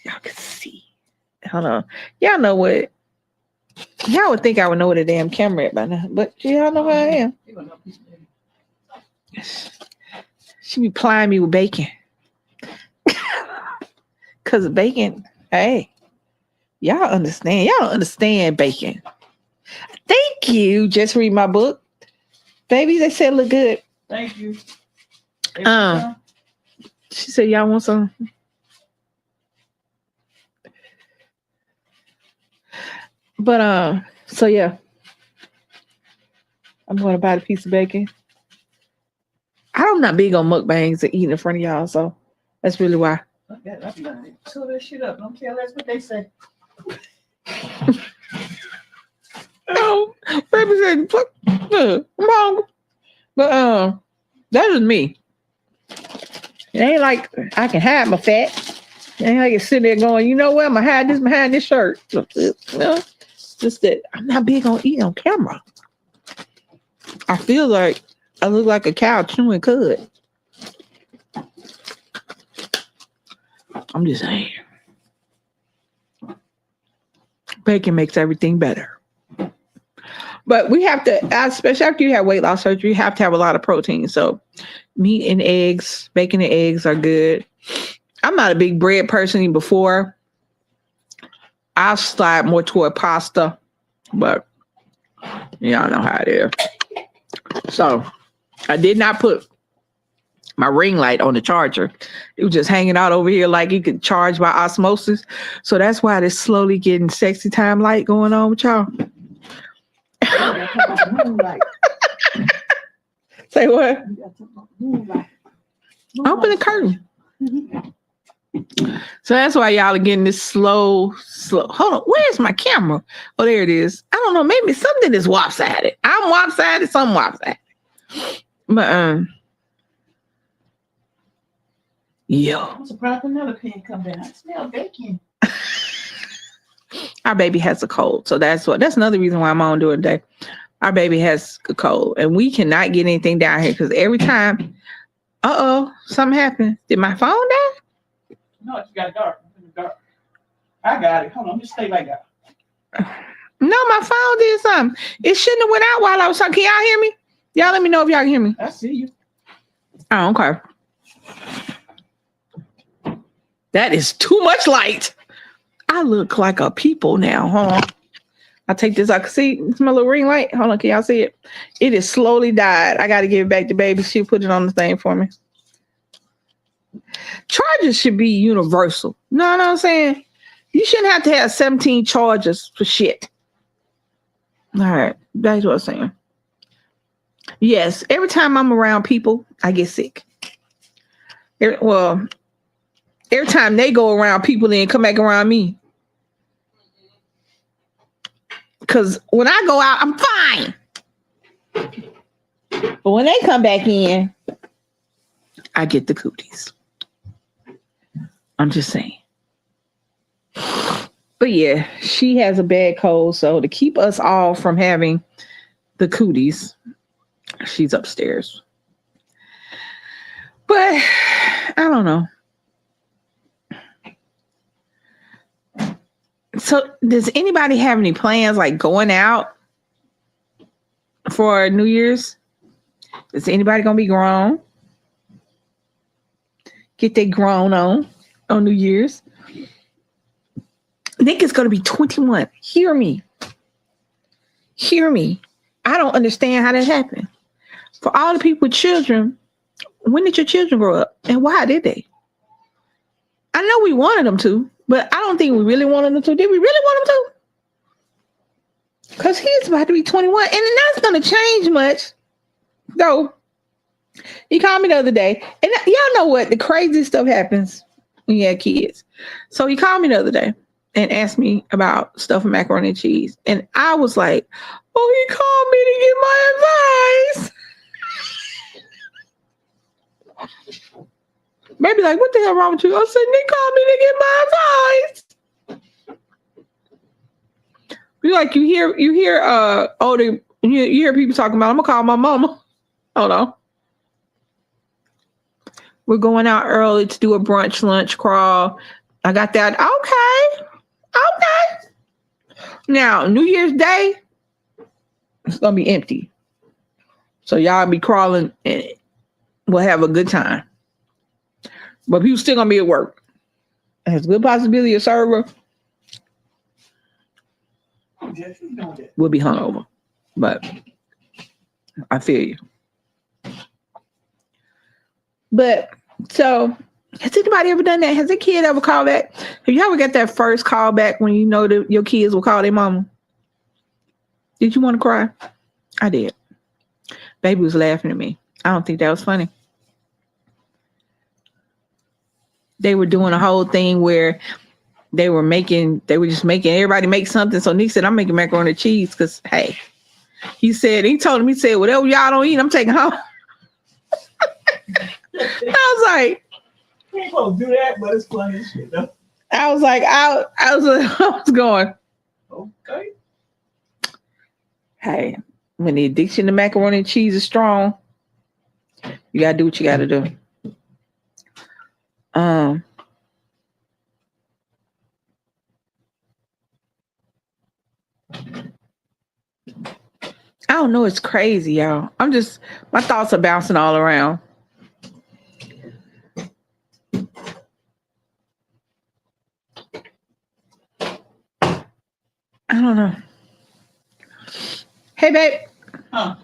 Y'all can see. Hold on. Y'all know what. Y'all would think I would know what a damn camera is by now. But y'all know who I am. She be plying me with bacon. Because bacon, hey. Y'all understand. Y'all don't understand bacon. Thank you. Just read my book. Baby, they said look good. Thank you. She said, y'all want some? But so yeah, I'm going to buy the piece of bacon. I'm not big on mukbangs and eating in front of y'all, so that's really why. That's right. Sew that shit up. Don't care less what they say. No, baby said, "Fuck, I'm hungry." But that is me. It ain't like I can hide my fat. It ain't like it's sitting there going, you know what? I'm gonna hide this behind this shirt. No, just that I'm not big on eating on camera. I feel like I look like a cow chewing cud. I'm just saying. Bacon makes everything better. But we have to, especially after you have weight loss surgery, you have to have a lot of protein. So meat and eggs, bacon and eggs are good. I'm not a big bread person even before. I'll slide more toward pasta, but y'all know how it is. So I did not put my ring light on the charger. It was just hanging out over here like it could charge by osmosis. So that's why there's slowly getting sexy time light going on with y'all. Say what? Open the curtain. So that's why y'all are getting this slow. Hold on, where's my camera? Oh, there it is. I don't know. Maybe something is lopsided. I'm lopsided. Some lopsided. But yo, I'm surprised another pen come down. I smell bacon. Our baby has a cold, so that's another reason why I'm on doing today. Our baby has a cold, and we cannot get anything down here because every time, something happened. Did my phone die? No, you got dark. I got it. Hold on, just stay like that. No, my phone did something. It shouldn't have went out while I was talking. Can y'all hear me? Y'all let me know if y'all can hear me. I see you. Oh, okay. That is too much light. I look like a people now. Hold on. I'll take this. I can see it's my little ring light. Hold on. Can y'all see it? It is slowly died. I got to give it back to baby. She'll put it on the thing for me. Chargers should be universal. No, what I'm saying? You shouldn't have to have 17 chargers for shit. All right. That's what I'm saying. Yes. Every time I'm around people, I get sick. Every time they go around people, then come back around me. Because when I go out, I'm fine. But when they come back in, I get the cooties. I'm just saying. But yeah, she has a bad cold. So to keep us all from having the cooties, she's upstairs. But I don't know. So does anybody have any plans like going out for New Year's? Is anybody gonna be grown? Get their grown on New Year's. Nick is gonna be 21. Hear me. Hear me. I don't understand how that happened. For all the people with children, when did your children grow up? And why did they? I know we wanted them to. But I don't think we really wanted him to. Did we really want him to? Because he's about to be 21. And that's going to change much. Though, he called me the other day. And y'all know what? The crazy stuff happens when you have kids. So he called me the other day and asked me about stuff with macaroni and cheese. And I was like, oh, he called me to get my advice. Maybe like, what the hell wrong with you? I said, they called me to get my advice. You like, you hear older, you hear people talking about, I'm gonna call my mama. Hold on. We're going out early to do a brunch lunch crawl. I got that. Okay. Now, New Year's Day, it's gonna be empty. So y'all be crawling and we'll have a good time. But people still gonna be at work. There's a good possibility a server will be hungover. But I feel you. But so has anybody ever done that? Has a kid ever called back? Have you ever got that first call back when you know that your kids will call their mama? Did you want to cry? I did. Baby was laughing at me. I don't think that was funny. They were doing a whole thing where they were just making everybody make something. So Nick said, I'm making macaroni and cheese because, hey, he told him, whatever y'all don't eat, I'm taking home. I was like, You ain't supposed to do that, but it's funny as shit, though. I was going, Okay. hey, when the addiction to macaroni and cheese is strong, you gotta do what you gotta do. I don't know. It's crazy, y'all. My thoughts are bouncing all around. I don't know. Hey, babe. Huh?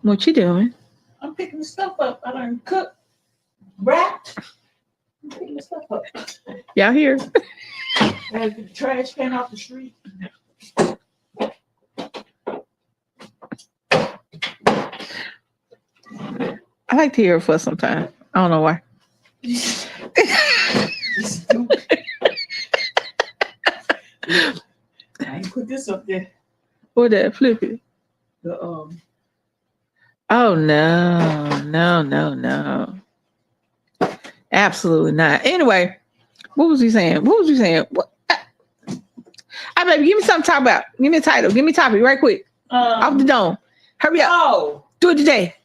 What you doing? I'm picking the stuff up. I done cooked, wrapped. I'm picking the stuff up. Y'all here? There's the trash can off the street. I like to hear it for some time. I don't know why. I ain't put this up there. What that? Flip it. The Oh no. Absolutely not. Anyway, what was he saying? What? I baby, give me something to talk about. Give me a title. Give me a topic right quick. Off the dome. Hurry up. Oh, Do it today.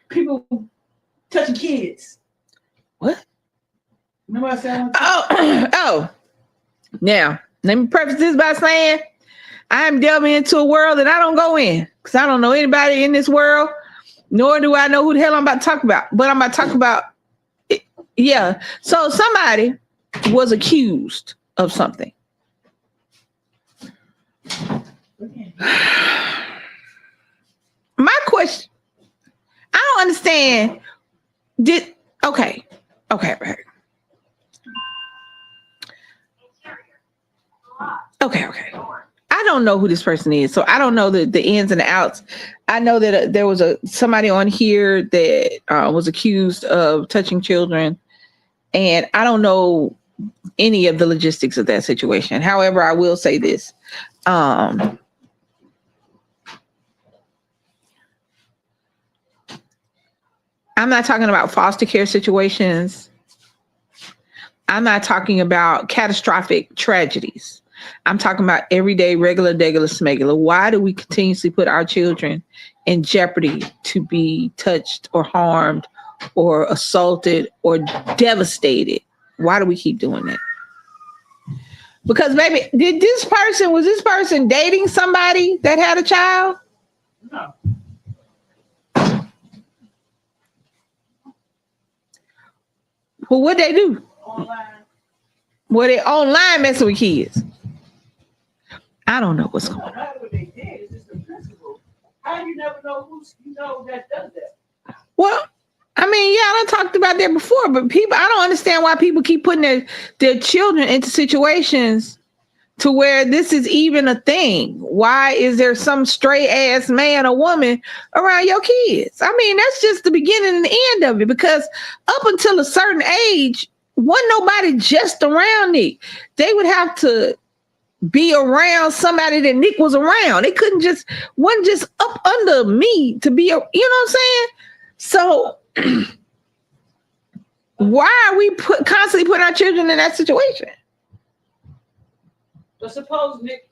people touching kids. What? Remember I said? Oh. Now, let me preface this by saying I'm delving into a world that I don't go in because I don't know anybody in this world, nor do I know who the hell I'm about to talk about. But I'm about to talk about it. Yeah. So somebody was accused of something. My question, I don't understand. Okay. I don't know who this person is, so I don't know the ins and the outs. I know that there was somebody on here that was accused of touching children, and I don't know any of the logistics of that situation. However, I will say this. I'm not talking about foster care situations. I'm not talking about catastrophic tragedies. I'm talking about everyday, regular, smegular. Why do we continuously put our children in jeopardy to be touched or harmed or assaulted or devastated? Why do we keep doing that? Because maybe was this person dating somebody that had a child? No. Well, what'd they do? Online. Well, they online messing with kids. I don't know what's going on. Not what they did. It's just the principle. How you never know that does that? Well, I mean, yeah, I done talked about that before, but I don't understand why people keep putting their children into situations to where this is even a thing. Why is there some stray ass man or woman around your kids? I mean, that's just the beginning and the end of it, because up until a certain age, wasn't nobody just around Nick. They would have to be around somebody that Nick was around. It wasn't just up under me to be, you know what I'm saying? So why are we constantly putting our children in that situation? But suppose Nick,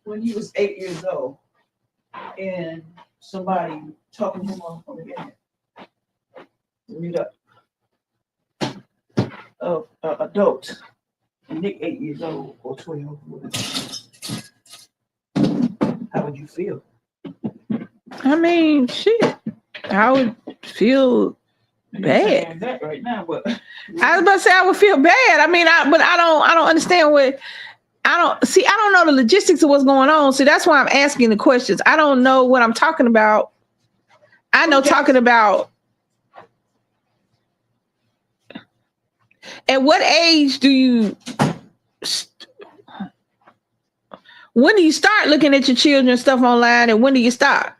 when he was 8 years old, and somebody talking to him on the internet, read up, adult, and Nick 8 years old or 12, how would you feel? I mean, shit, I would feel bad. That right now, but I was about to say I would feel bad. I mean, I don't understand what. I don't know the logistics of what's going on. So that's why I'm asking the questions. I don't know what I'm talking about. I know talking about at what age do you When do you start looking at your children's stuff online, and when do you stop?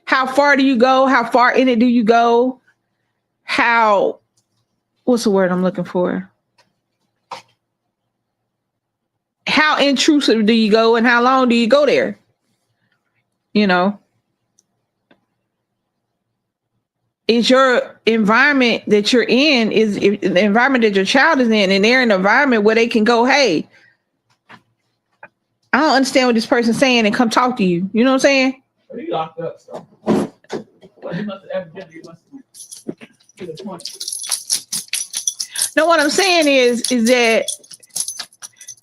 How far do you go? How far in it do you go? How, what's the word I'm looking for? How intrusive do you go, and how long do you go there? You know, is your environment that you're in, is the environment that your child is in, and they're in an environment where they can go, hey, I don't understand what this person's saying, and come talk to you. You know what I'm saying? Well, he locked up, so. Well, he must have evidently to the point. No, what I'm saying is that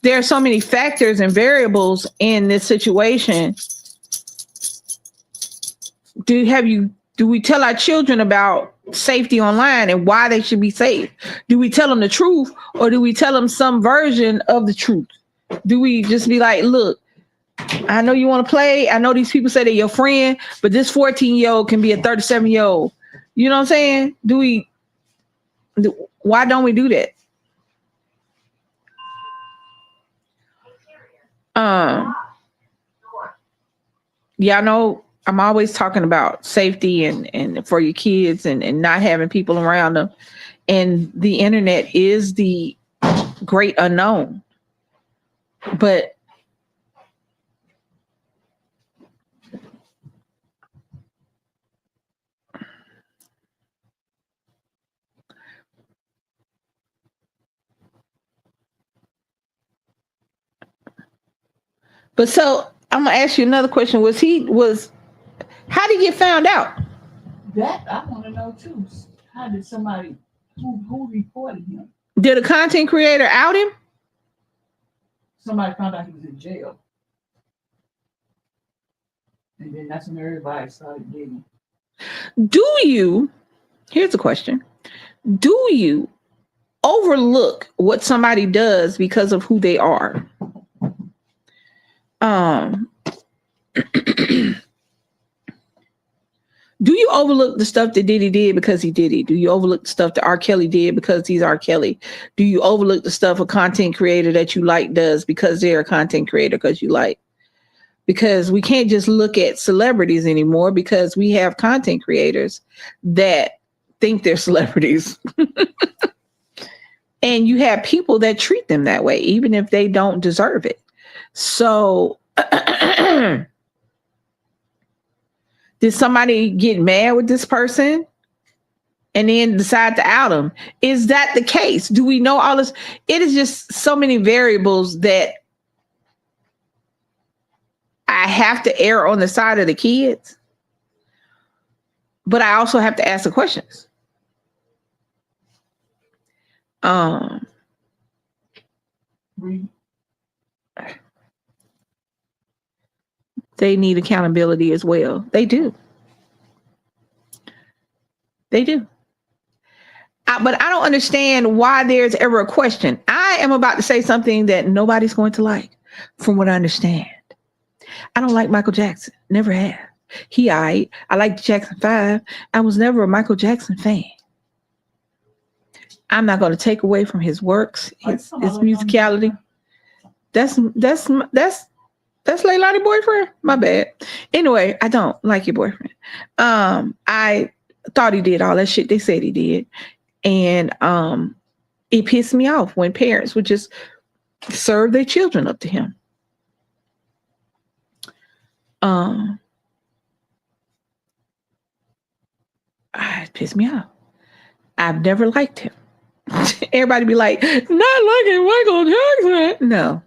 there are so many factors and variables in this situation. Do we tell our children about safety online and why they should be safe? Do we tell them the truth, or do we tell them some version of the truth? Do we just be like, look, I know you want to play. I know these people say they're your friend, but this 14-year-old can be a 37-year-old. You know what I'm saying? Why don't we do that? Yeah, I know I'm always talking about safety and for your kids and not having people around them. And the internet is the great unknown. But so I'm gonna ask you another question. How did he get found out? That I want to know too. How did somebody who reported him? Did a content creator out him? Somebody found out he was in jail. And then that's when everybody started digging. Here's the question. Do you overlook what somebody does because of who they are? Do you overlook the stuff that Diddy did because he did it? Do you overlook the stuff that R. Kelly did because he's R. Kelly? Do you overlook the stuff a content creator that you like does because they're a content creator because you like? Because we can't just look at celebrities anymore, because we have content creators that think they're celebrities. And you have people that treat them that way, even if they don't deserve it. So did somebody get mad with this person and then decide to out them? Is that the case? Do we know all this? It is just so many variables that I have to err on the side of the kids, but I also have to ask the questions. They need accountability as well. They do. They do. But I don't understand why there's ever a question. I am about to say something that nobody's going to like, from what I understand. I don't like Michael Jackson. Never have. I liked Jackson 5. I was never a Michael Jackson fan. I'm not going to take away from his works, his musicality. That's Leilani boyfriend? My bad. Anyway, I don't like your boyfriend. I thought he did all that shit they said he did. And it pissed me off when parents would just serve their children up to him. It pissed me off. I've never liked him. Everybody be like, not liking Michael Jackson. No.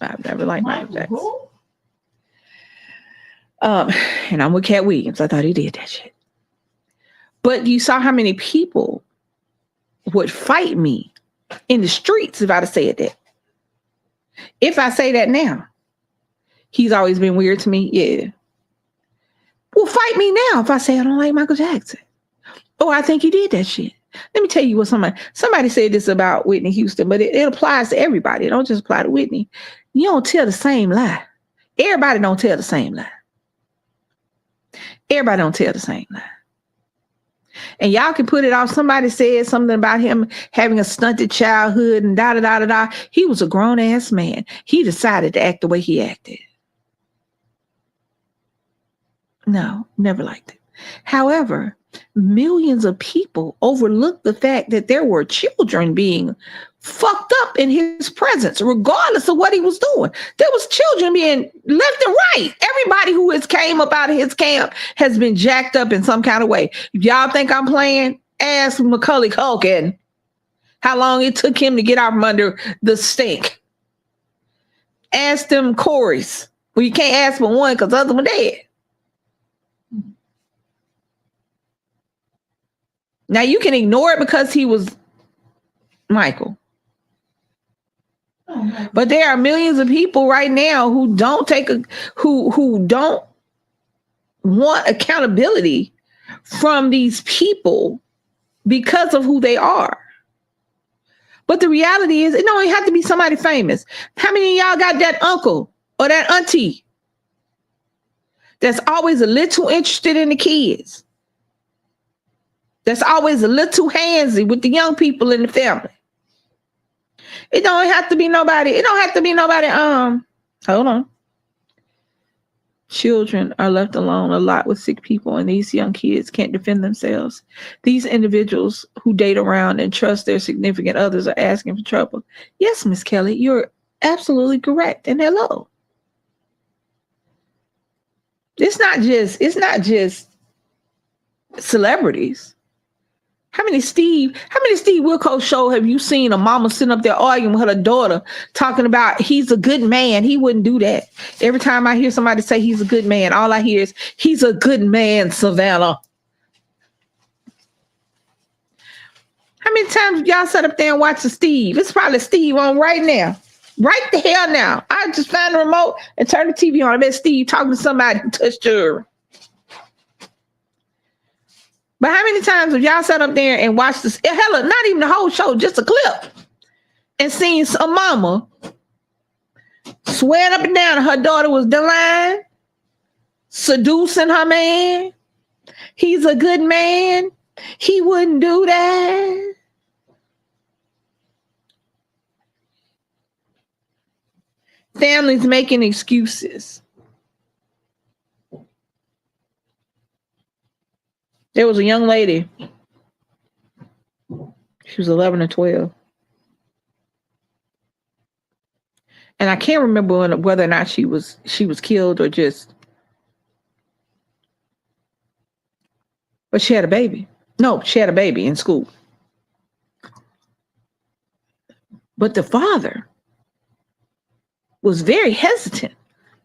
I've never liked Michael Jackson. And I'm with Cat Williams. I thought he did that shit. But you saw how many people would fight me in the streets if I'd have said that. If I say that now, he's always been weird to me. Yeah. Well, fight me now if I say I don't like Michael Jackson. Oh, I think he did that shit. Let me tell you what somebody said this about Whitney Houston, but it applies to everybody. It don't just apply to Whitney. You don't tell the same lie. Everybody don't tell the same lie. Everybody don't tell the same lie. And y'all can put it off. Somebody said something about him having a stunted childhood and da da da da da. He was a grown ass man. He decided to act the way he acted. No, never liked it. However, millions of people overlooked the fact that there were children being fucked up in his presence, regardless of what he was doing. There was children being left and right. Everybody who has came up out of his camp has been jacked up in some kind of way. If y'all think I'm playing, ask Macaulay Culkin how long it took him to get out from under the stink. Ask them Corys. Well, you can't ask for one because the other one dead. Now you can ignore it because he was Michael. But there are millions of people right now who don't who don't want accountability from these people because of who they are. But the reality is, it don't have to be somebody famous. How many of y'all got that uncle or that auntie that's always a little interested in the kids? That's always a little handsy with the young people in the family. It don't have to be nobody. It don't have to be nobody. Hold on. Children are left alone a lot with sick people, and these young kids can't defend themselves. These individuals who date around and trust their significant others are asking for trouble. Yes, Miss Kelly, you're absolutely correct. And hello. It's not just celebrities. How many Steve Wilkos show have you seen a mama sitting up there arguing with her daughter, talking about he's a good man? He wouldn't do that. Every time I hear somebody say he's a good man, all I hear is he's a good man, Savannah. How many times have y'all sat up there and watched the Steve? It's probably Steve on right now. Right the hell now. I just find the remote and turn the TV on. I bet Steve talking to somebody who touched her. But how many times have y'all sat up there and watched this? Hell, not even the whole show, just a clip, and seen a mama swearing up and down her daughter was divine, seducing her man. He's a good man. He wouldn't do that. Families making excuses. There was a young lady. She was 11 or 12. And I can't remember whether or not she was killed or just. But she had a baby. No, she had a baby in school. But the father was very hesitant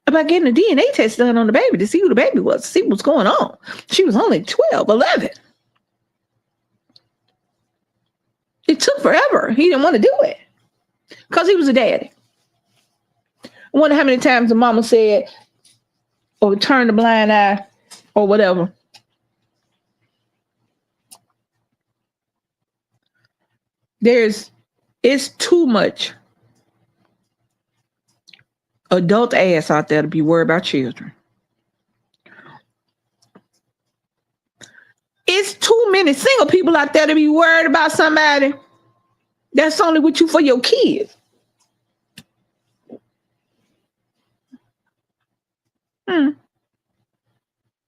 about getting a DNA test done on the baby to see who the baby was, to see what's going on. She was only 12, 11. It took forever. He didn't want to do it because he was a daddy. I wonder how many times the mama said or turned a blind eye or whatever. It's too much adult ass out there to be worried about children. It's too many single people out there to be worried about somebody that's only with you for your kids.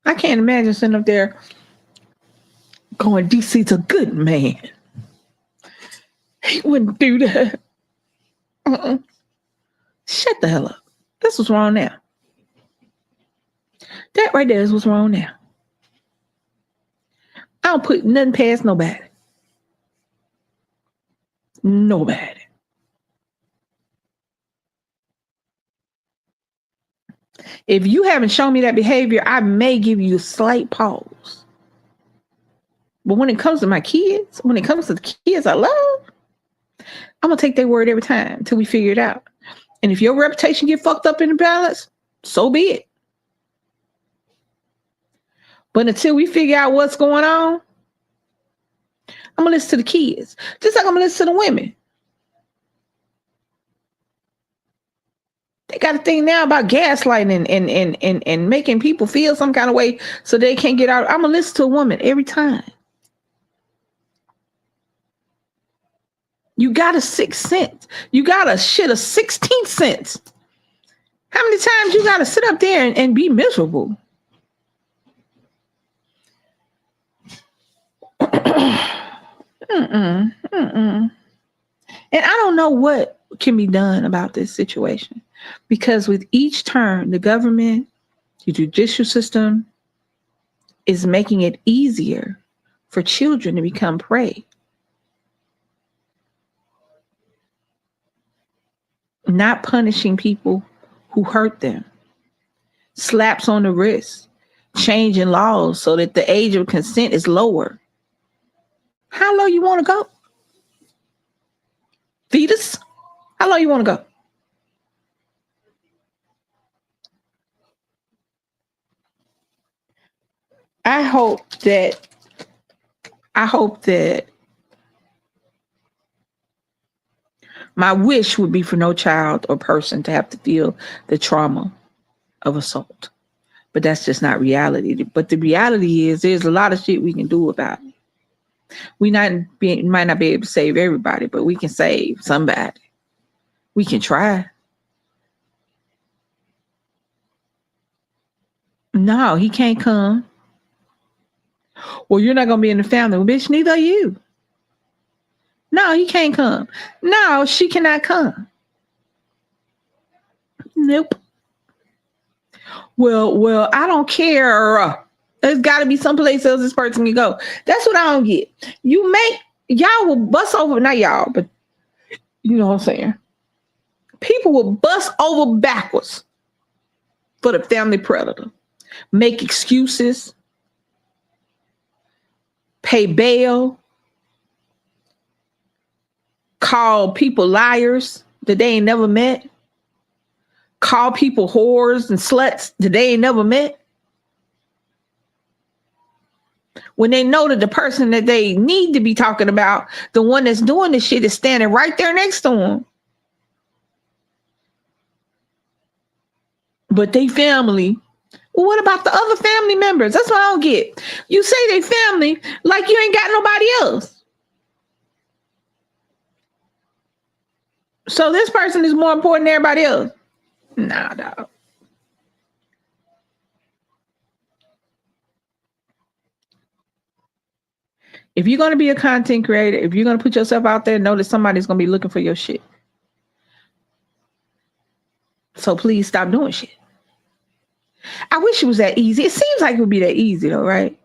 I can't imagine sitting up there going, DC's a good man. He wouldn't do that. Shut the hell up. That's what's wrong now. That right there is what's wrong now. I don't put nothing past nobody. Nobody. If you haven't shown me that behavior, I may give you a slight pause. But when it comes to my kids, when it comes to the kids I love, I'm going to take their word every time until we figure it out. And if your reputation get fucked up in the balance, so be it. But until we figure out what's going on, I'm going to listen to the kids. Just like I'm going to listen to the women. They got a thing now about gaslighting and making people feel some kind of way so they can't get out. I'm going to listen to a woman every time. You got a 6th sense. You got a shit a 16th sense. How many times you got to sit up there and be miserable? And I don't know what can be done about this situation, because with each turn, the government, the judicial system is making it easier for children to become prey. Not punishing people who hurt them. Slaps on the wrist. Changing laws so that the age of consent is lower. How low you want to go? Fetus? How low you want to go? I hope that my wish would be for no child or person to have to feel the trauma of assault. But that's just not reality. But the reality is there's a lot of shit we can do about it. We might not be able to save everybody, but we can save somebody. We can try. No, he can't come. Well, you're not going to be in the family. Well, bitch, neither are you. No, he can't come. No, she cannot come. Nope. Well, I don't care. There's got to be someplace else this person can go. That's what I don't get. Y'all will bust over, not y'all, but you know what I'm saying. People will bust over backwards for the family predator. Make excuses. Pay bail. Call people liars that they ain't never met. Call people whores and sluts that they ain't never met. When they know that the person that they need to be talking about, the one that's doing this shit, is standing right there next to them. But they family. Well, what about the other family members? That's what I don't get. You say they family like you ain't got nobody else. So this person is more important than everybody else. Nah, dog. If you're going to be a content creator, if you're going to put yourself out there, know that somebody's going to be looking for your shit. So please stop doing shit. I wish it was that easy. It seems like it would be that easy though, right?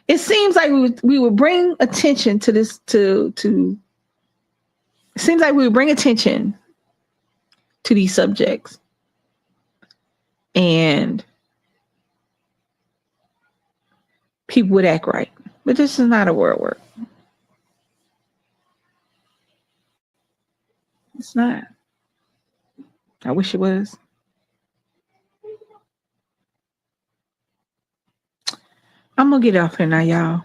It seems like we would bring attention to this, it seems like we would bring attention to these subjects. And people would act right. But this is not a word work. It's not. I wish it was. I'm going to get off here now, y'all.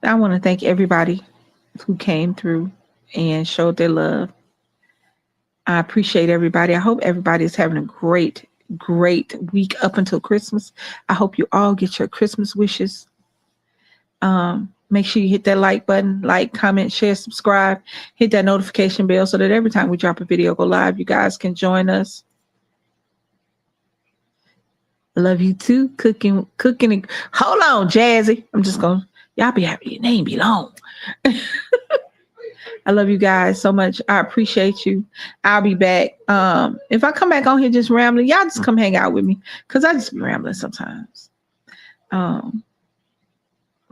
I want to thank everybody who came through and showed their love. I appreciate everybody. I hope everybody is having a great week up until Christmas. I hope you all get your Christmas wishes. Make sure you hit that like button, like, comment, share, subscribe, hit that notification bell so that every time we drop a video go live, you guys can join us. I love you too. Cooking. Hold on, Jazzy. I'm just going, y'all be happy. Your name be long. I love you guys so much. I appreciate you. I'll be back. If I come back on here just rambling, y'all just come hang out with me because I just be rambling sometimes.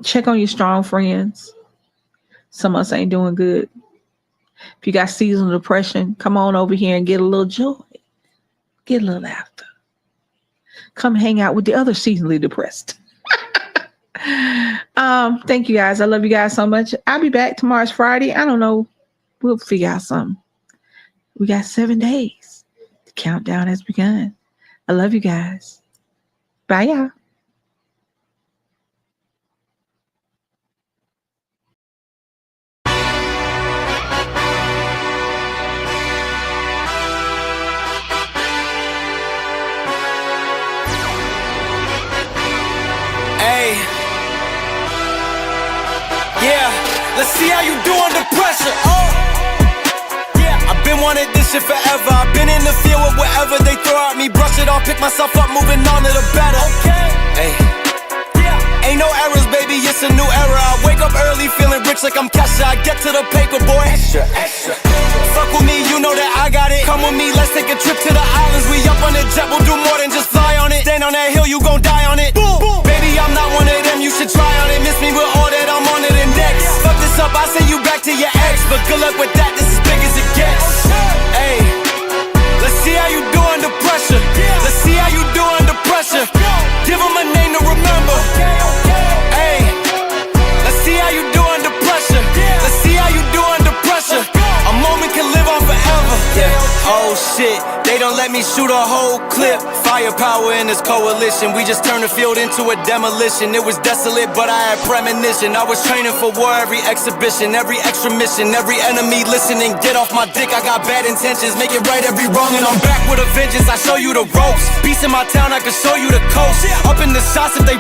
Check on your strong friends. Some of us ain't doing good. If you got seasonal depression, come on over here and get a little joy. Get a little laughter. Come hang out with the other seasonally depressed. Thank you guys. I love you guys so much. I'll be back. Tomorrow's Friday. I don't know. We'll figure out something. We got 7 days. The countdown has begun. I love you guys. Bye, y'all. Let's see how you do under pressure. I've been wanting this shit forever. I've been in the field with whatever they throw at me. Brush it off, pick myself up, moving on to the better. Hey. Ain't no errors, baby, it's a new era. I wake up early, feeling rich like I'm Kesha. I get to the paper, boy. Extra, extra. Fuck with me, you know that I got it. Come with me, let's take a trip to the islands. We up on the jet, we'll do more than just fly on it. Stand on that hill, you gon' die on it. Boom, boom. Baby, I'm not one of them, you should try on it. Miss me with all that, I'm on to the next. Fuck this up, I send you back to your ex. But good luck with that, this is big as it gets. Hey, let's see how you do under pressure. Let's see how you do under pressure. Give them a name to remember. Hey, let's see how you do under pressure. Let's see how you do under pressure. A moment can live on forever. Yeah. Oh shit, they don't let me shoot a whole clip. Firepower in this coalition. We just turned the field into a demolition. It was desolate, but I had premonition. I was training for war, every exhibition, every extra mission, every enemy listening. Get off my dick, I got bad intentions. Make it right every wrong, and I'm back with a vengeance. I show you the ropes. Peace in my town, I can show you the coast. Up in the shots if they